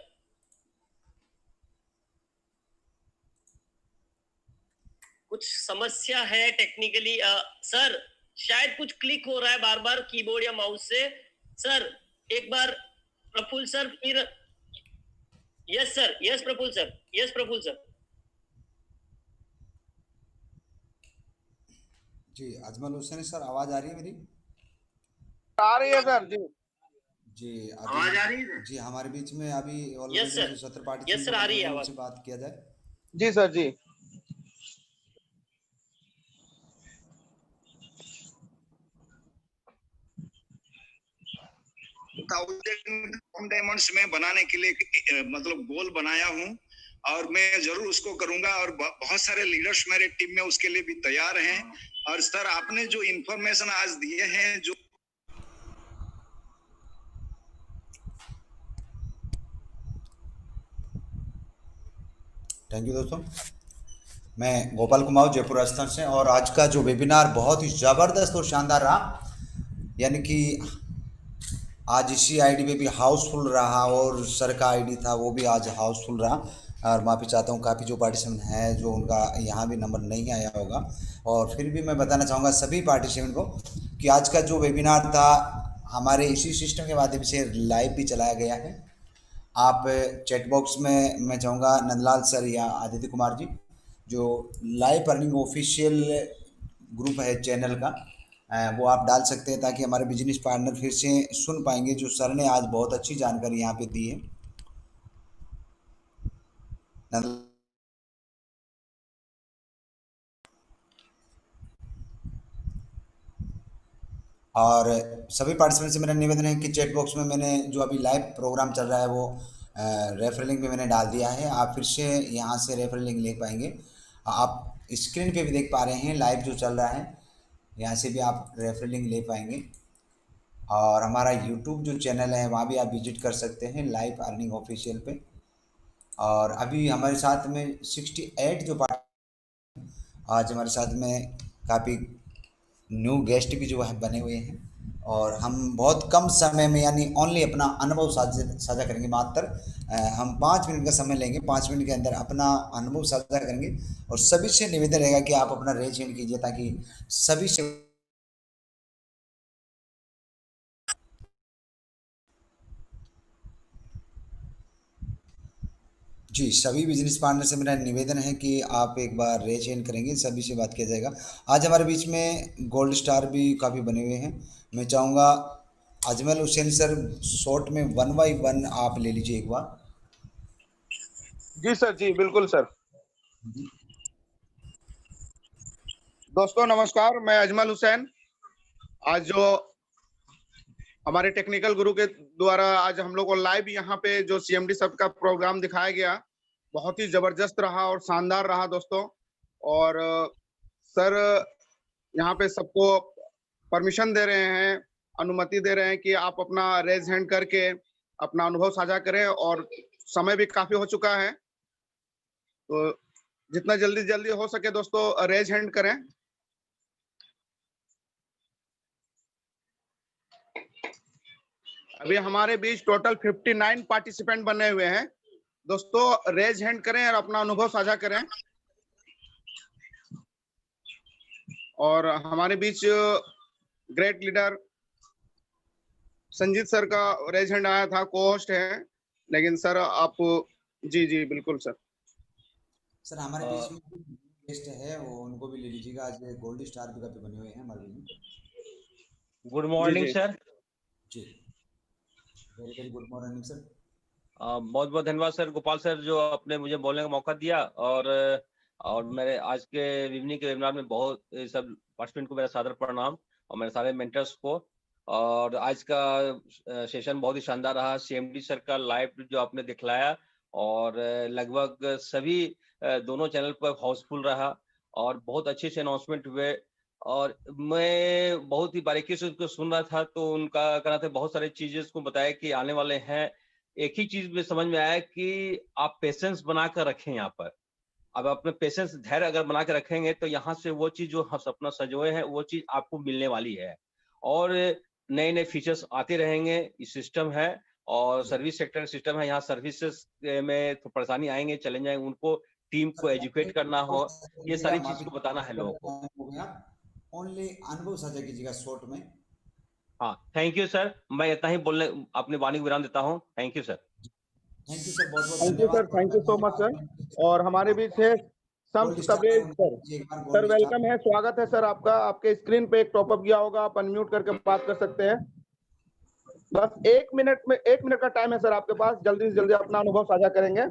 Speaker 2: कुछ समस्या है टेक्निकली सर, शायद कुछ क्लिक हो रहा है बार बार कीबोर्ड या माउस से। सर एक बार प्रफुल्ल सर फिर। Yes sir, yes Prafull sir, yes Prafull sir.
Speaker 8: जी अजमल हुसैन सर, आवाज आ रही है मेरी?
Speaker 10: आ रही है सर। जी
Speaker 8: जी
Speaker 1: आवाज आ रही है
Speaker 8: जी, हमारे बीच में अभी
Speaker 2: यस सर,
Speaker 8: सत्र पार्टी
Speaker 2: यस सर, आ रही है आवाज।
Speaker 8: से बात किया जाए।
Speaker 10: जी सर। जी
Speaker 13: 1000 डायमंड्स में बनाने के लिए मतलब गोल बनाया हूँ और मैं जरूर उसको करूंगा और बहुत सारे लीडर्स मेरे टीम में उसके लिए भी तैयार हैं। और सर आपने जो इंफॉर्मेशन आज दिए हैं जो
Speaker 8: थैंक यू दोस्तों, मैं गोपाल कुमार जयपुर राजस्थान से। और आज का जो वेबिनार बहुत ही ज़बरदस्त और शानदार रहा, यानी कि आज इसी आईडी पे भी हाउसफुल रहा और सर का आईडी था वो भी आज हाउसफुल रहा। और माफ़ी चाहता हूँ काफ़ी जो पार्टिसिपेंट हैं जो उनका यहाँ भी नंबर नहीं आया होगा, और फिर भी मैं बताना चाहूँगा सभी पार्टिसिपेंट को कि आज का जो वेबिनार था हमारे इसी सिस्टम के माध्यम से लाइव भी चलाया गया है। आप चैट बॉक्स में मैं चाहूँगा नंदलाल सर या आदित्य कुमार जी जो लाइव अर्निंग ऑफिशियल ग्रुप है चैनल का, वो आप डाल सकते हैं ताकि हमारे बिजनेस पार्टनर फिर से सुन पाएंगे जो सर ने आज बहुत अच्छी जानकारी यहाँ पे दी है। और सभी पार्टिसिपेंट से मेरा निवेदन है कि चैट बॉक्स में मैंने जो अभी लाइव प्रोग्राम चल रहा है वो रेफर लिंक भी मैंने डाल दिया है, आप फिर से यहाँ से रेफर लिंक ले पाएंगे। आप स्क्रीन पे भी देख पा रहे हैं लाइव जो चल रहा है, यहाँ से भी आप रेफर लिंक ले पाएंगे। और हमारा यूट्यूब जो चैनल है वहाँ भी आप विजिट कर सकते हैं लाइव अर्निंग ऑफिशियल पे। और अभी हमारे साथ में 68 जो आज हमारे साथ में काफ़ी न्यू गेस्ट भी जो है बने हुए हैं, और हम बहुत कम समय में यानी ओनली अपना अनुभव साझा करेंगे। मात्र हम 5 मिनट का समय लेंगे, 5 मिनट के अंदर अपना अनुभव साझा करेंगे। और सभी से निवेदन रहेगा कि आप अपना रेज हैंड कीजिए ताकि सभी से जी सभी बिजनेस पार्टनर से मेरा निवेदन है कि आप एक बार रेज हैंड करेंगे, सभी से बात किया जाएगा। आज हमारे बीच में गोल्ड स्टार भी काफ़ी बने हुए हैं। मैं चाहूँगा अजमल हुसैन सर शॉर्ट में 1 बाय 1 आप ले लीजिए एक बार।
Speaker 10: जी सर, जी बिल्कुल सर। दोस्तों नमस्कार, मैं अजमल हुसैन। आज जो हमारे टेक्निकल गुरु के द्वारा आज हम लोग को लाइव यहाँ पे जो CMD सब का प्रोग्राम दिखाया गया बहुत ही जबरदस्त रहा और शानदार रहा दोस्तों। और सर यहाँ पे सबको परमिशन दे रहे हैं, अनुमति दे रहे हैं कि आप अपना रेज हैंड करके अपना अनुभव साझा करें। और समय भी काफी हो चुका है तो जितना जल्दी हो सके दोस्तों रेज हैंड करें। अभी हमारे बीच टोटल 59 पार्टिसिपेंट बने हुए हैं दोस्तों, रेज हैंड करें और अपना अनुभव साझा करें। और हमारे बीच ग्रेट लीडर संजीत सर का रेज हैंड आया था, को होस्ट है, लेकिन सर आप जी बिल्कुल सर।
Speaker 8: सर हमारे बीच में गेस्ट है वो उनको भी ले लीजिएगा, आज गोल्ड स्टार भी काफी बने हुए हैं हमारे बीच।
Speaker 9: Good morning sir.
Speaker 8: जी वेरी गुड मॉर्निंग सर।
Speaker 9: बहुत बहुत धन्यवाद सर गोपाल सर जो आपने मुझे बोलने का मौका दिया। और मेरे आज के इवनिंग के वेबिनार में बहुत सब पार्टिसिपेंट को मेरा सादर प्रणाम और मेरे सारे मेंटर्स को। और आज का सेशन बहुत ही शानदार रहा। CMD सर का लाइव जो आपने दिखलाया और लगभग सभी दोनों चैनल पर हाउसफुल रहा और बहुत अच्छे से अनाउंसमेंट हुए। और मैं बहुत ही बारीकी से उसको सुन रहा था तो उनका कहना था बहुत सारी चीजें उसको बताया कि आने वाले हैं। एक ही चीज में समझ में आया कि आप पेशेंस बना कर रखें यहाँ पर। अब अपने पेशेंस धैर्य अगर बना के रखेंगे तो यहाँ से वो चीज जो हम सपना सजोए हैं वो चीज आपको मिलने वाली है। और नए नए फीचर्स आते रहेंगे, इस सिस्टम है और सर्विस सेक्टर सिस्टम है। यहाँ सर्विसेज में तो परेशानी आएंगे, चैलेंज आएंगे, उनको टीम को एजुकेट करना हो, ये सारी चीज को बताना है लोगों को।
Speaker 8: ओनली अनुभव साझा कीजिएगा शॉर्ट में।
Speaker 9: हाँ थैंक यू सर, मैं इतना ही बोलने अपने वाणी को विराम देता हूँ। Thank you sir.
Speaker 8: Thank you sir, बहुत बहुत
Speaker 10: thank you sir, thank you so much sir. और हमारे बीच है संत कबीर सर, वेलकम है, स्वागत है सर आपका। आपके स्क्रीन पे एक टॉपअप गया होगा, आप अनम्यूट करके बात कर सकते हैं। बस 1 मिनट का टाइम है सर आपके पास, जल्दी से जल्दी अपना अनुभव साझा करेंगे।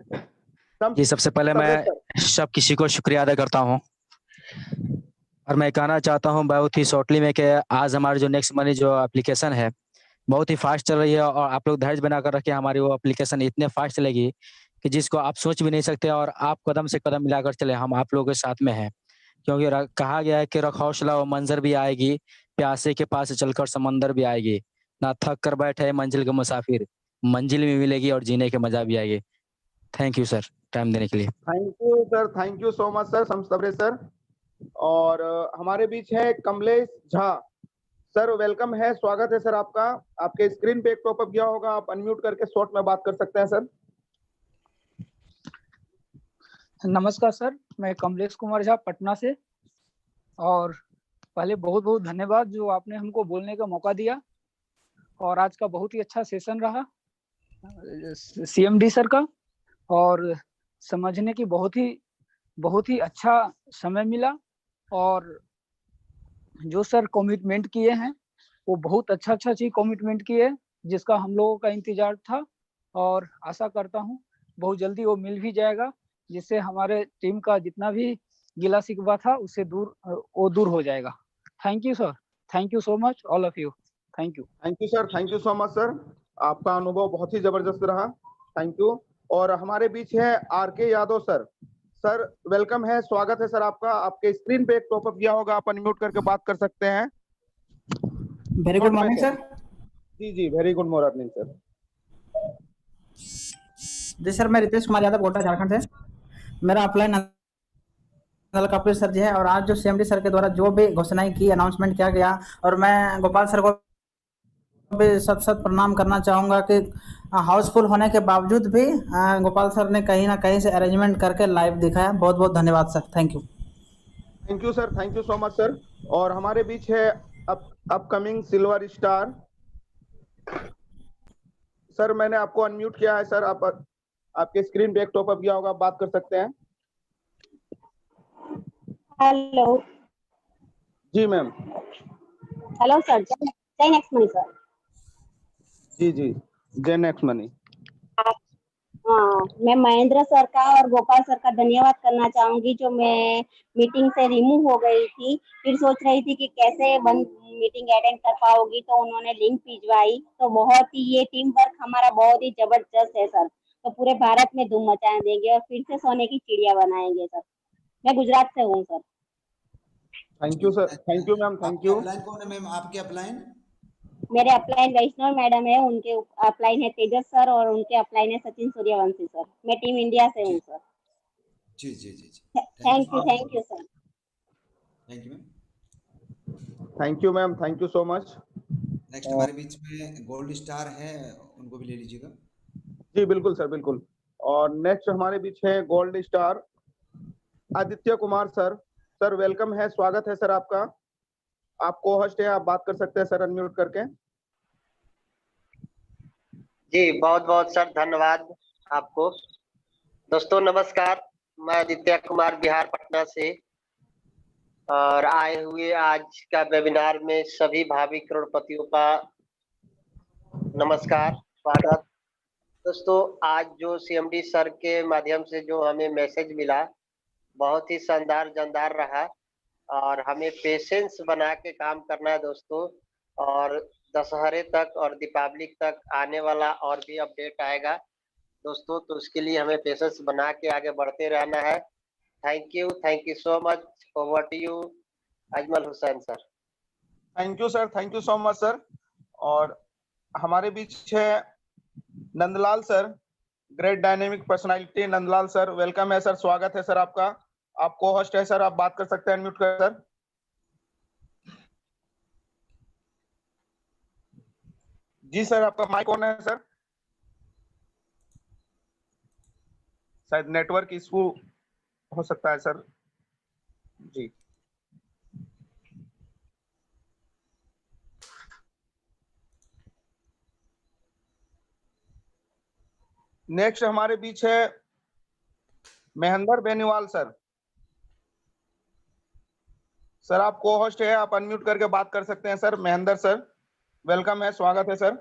Speaker 14: जी सबसे पहले मैं सब किसी को शुक्रिया अदा करता हूँ और मैं कहना चाहता हूँ बहुत ही शॉर्टली में कि आज हमारे जो नेक्स्ट मनी जो एप्लीकेशन है बहुत ही फास्ट चल रही है और आप लोग धैर्य बनाकर रखें, हमारी वो एप्लीकेशन इतने फास्ट चलेगी कि जिसको आप सोच भी नहीं सकते, और आप कदम से कदम मिलाकर चले, हम आप लोगों के साथ में हैं। क्योंकि कहा गया है कि रख हौसला, वो मंजर भी आएगी, प्यासे के पास चलकर समंदर भी आएगी, ना थक कर बैठे मंजिल के मुसाफिर, मंजिल भी मिलेगी और जीने के मजा भी आएगी। थैंक यू सर, टाइम देने के लिए।
Speaker 10: Thank you sir, thank you so much sir, समस्तभरे सर। और हमारे बीच है कमलेश झा सर, वेलकम है, स्वागत है सर आपका। आपके स्क्रीन पे एक पॉपअप गया होगा, आप अनम्यूट करके शॉर्ट में बात कर सकते हैं सर।
Speaker 15: नमस्कार सर, मैं कमलेश कुमार झा पटना से। और पहले बहुत बहुत धन्यवाद जो आपने हमको बोलने का मौका दिया, और आज का बहुत ही अच्छा सेशन रहा सीएमडी सर का, और समझने की बहुत ही अच्छा समय मिला। और जो सर कमिटमेंट किए हैं वो बहुत अच्छा चीज कमिटमेंट किए, जिसका हम लोगों का इंतजार था, और आशा करता हूँ बहुत जल्दी वो मिल भी जाएगा, जिससे हमारे टीम का जितना भी गिला शिकवा था उससे दूर हो जाएगा। Thank you sir, thank you so much all of you, thank you.
Speaker 10: Thank you sir, thank you so much sir, आपका अनुभव बहुत ही जबरदस्त रहा, थैंक यू। और हमारे बीच है RK Yadav sir. Sir welcome है, स्वागत है सर आपका। आपके स्क्रीन पे एक पॉपअप गया होगा, आप अनम्यूट करके बात कर सकते हैं।
Speaker 16: Very good morning sir.
Speaker 10: जी जी, वेरी गुड मॉर्निंग सर।
Speaker 16: जी सर, मैं रितेश कुमार यादव गोटा झारखंड से। मेरा अपलाइन नंदलाल कपिल सर जी है, और आज जो सीएमडी सर के द्वारा जो भी घोषणाएं की, अनाउंसमेंट किया गया, और मैं गोपाल सर को भी सत प्रणाम करना चाहूँगा कि हाउसफुल होने के बावजूद भी गोपाल सर ने कहीं ना कहीं से अरेंजमेंट करके लाइव दिखाया। बहुत बहुत धन्यवाद sir, thank you.
Speaker 10: Thank you sir, thank you so much sir. और हमारे बीच है अपकमिंग सिल्वर स्टार सर, मैंने आपको अनम्यूट किया है सर, आपके स्क्रीन पे एक टॉपअप गया होगा, आप बात कर सकते हैं।
Speaker 17: हेलो
Speaker 10: जी मैम।
Speaker 17: हेलो सर, जय नेक्स्ट मनी सर।
Speaker 10: जी जी, जय नेक्स्ट मनी।
Speaker 17: हाँ, मैं महेंद्र सर का और गोपाल सर का धन्यवाद करना चाहूंगी, जो मैं मीटिंग से रिमूव हो गई थी, फिर सोच रही थी कि कैसे मीटिंग अटेंड कर पाओगी, तो उन्होंने लिंक भिजवाई। तो बहुत ही ये टीम वर्क हमारा बहुत ही जबरदस्त है सर, तो पूरे भारत में धूम मचा देंगे और फिर से सोने की चिड़िया बनाएंगे सर। मैं गुजरात से हूँ sir.
Speaker 10: Thank you sir, thank you ma'am, thank you.
Speaker 8: Upline कौन है मैम, आपके अपलाइन?
Speaker 17: मेरे अपलाइन वैष्णव मैडम है, उनके अपलाइन है तेजस सर, और उनके अपलाइन है सचिन सूर्यवंशी सर। मैं टीम इंडिया से हूँ सर।
Speaker 8: जी जी जी जी,
Speaker 17: thank you sir.
Speaker 8: Thank you ma'am.
Speaker 10: Thank you ma'am, thank you so much.
Speaker 8: Next हमारे बीच में गोल्ड स्टार है, उनको भी ले लीजिएगा।
Speaker 10: जी बिल्कुल सर, बिल्कुल। और नेक्स्ट हमारे बीच है gold star Aditya Kumar sir. Sir welcome है, स्वागत है सर आपका। आप को होस्ट है, आप बात कर सकते हैं सर अनम्यूट करके।
Speaker 18: जी बहुत बहुत सर धन्यवाद आपको। दोस्तों नमस्कार, मैं आदित्य कुमार बिहार पटना से, और आए हुए आज का वेबिनार में सभी भावी करोड़पतियों का नमस्कार, स्वागत। दोस्तों आज जो सीएमडी सर के माध्यम से जो हमें मैसेज मिला, बहुत ही शानदार जानदार रहा, और हमें पेशेंस बना के काम करना है दोस्तों। और दशहरे तक और दीपावली तक आने वाला और भी अपडेट आएगा दोस्तों, तो उसके लिए हमें पेशेंस बना के आगे बढ़ते रहना है। Thank you so much. Over to you Ajmal Hussain sir.
Speaker 10: Thank you sir, thank you so much sir. और हमारे बीच है Nandlal sir, great dynamic personality. Nandlal sir welcome है सर, स्वागत है सर आपका। आप को होस्ट है सर, आप बात कर सकते हैं अनम्यूट कर सर। जी सर, आपका माइक ऑन है सर, शायद नेटवर्क इशू हो सकता है सर। जी नेक्स्ट हमारे बीच है महेंद्र बेनीवाल सर। सर आप को होस्ट है, आप अनम्यूट करके बात कर सकते हैं सर। महेंद्र सर वेलकम है, स्वागत है सर।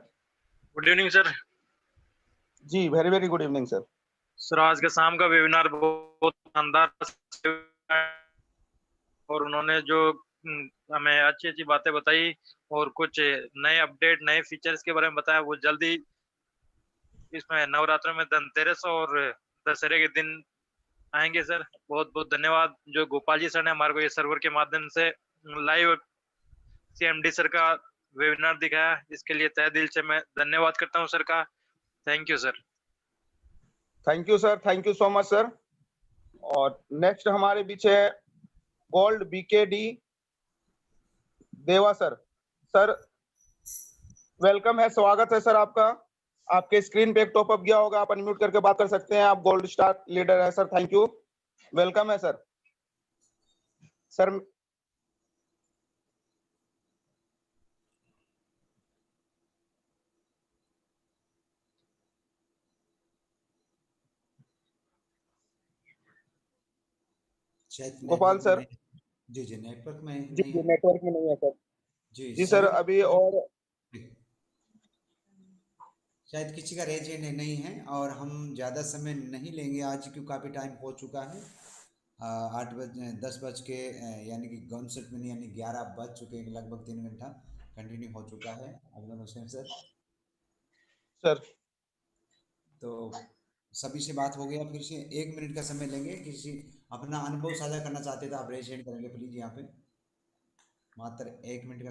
Speaker 12: Good evening sir.
Speaker 10: जी very very good evening sir.
Speaker 12: Sir आज के शाम का वेबिनार बहुत शानदार, और उन्होंने जो हमें अच्छी अच्छी बातें बताई और कुछ नए अपडेट नए फीचर्स के बारे में बताया। वो जल्दी इसमें नवरात्र में धनतेरस और दशहरे के दिन आएंगे सर। बहुत बहुत धन्यवाद जो गोपाल जी सर ने हमारे को ये सर्वर के माध्यम से लाइव सीएमडी सर का वेबिनार दिखाया, इसके लिए तहे दिल से मैं धन्यवाद करता हूं सर का। Thank you sir.
Speaker 10: Thank you sir, thank you so much sir. और नेक्स्ट हमारे बीच है गोल्ड बीकेडी देवा सर। सर वेलकम है, स्वागत है सर आपका। आपके स्क्रीन पे एक टॉप अप गया होगा, आप अनम्यूट करके बात कर सकते हैं। आप गोल्ड स्टार लीडर है सर। थैंक यू, वेलकम है सर। Sir Gopal sir.
Speaker 8: जी जी नेटवर्क में
Speaker 10: जी जी नेटवर्क में नहीं है सर। जी सर अभी और
Speaker 8: शायद किसी का रेज नहीं है और हम ज़्यादा समय नहीं लेंगे आज, क्योंकि काफ़ी टाइम हो चुका है। 8 बज 10 बज के यानी कि 59 मिनट यानी 11 बज चुके हैं, लगभग 3 घंटा कंटिन्यू हो चुका है। अजमल हुसैन सर तो सभी से बात हो गया। फिर से 1 मिनट का समय लेंगे। किसी अपना अनुभव साझा करना चाहते तो आप रेज हैंड करेंगे प्लीज। यहाँ पे मात्र 1 मिनट का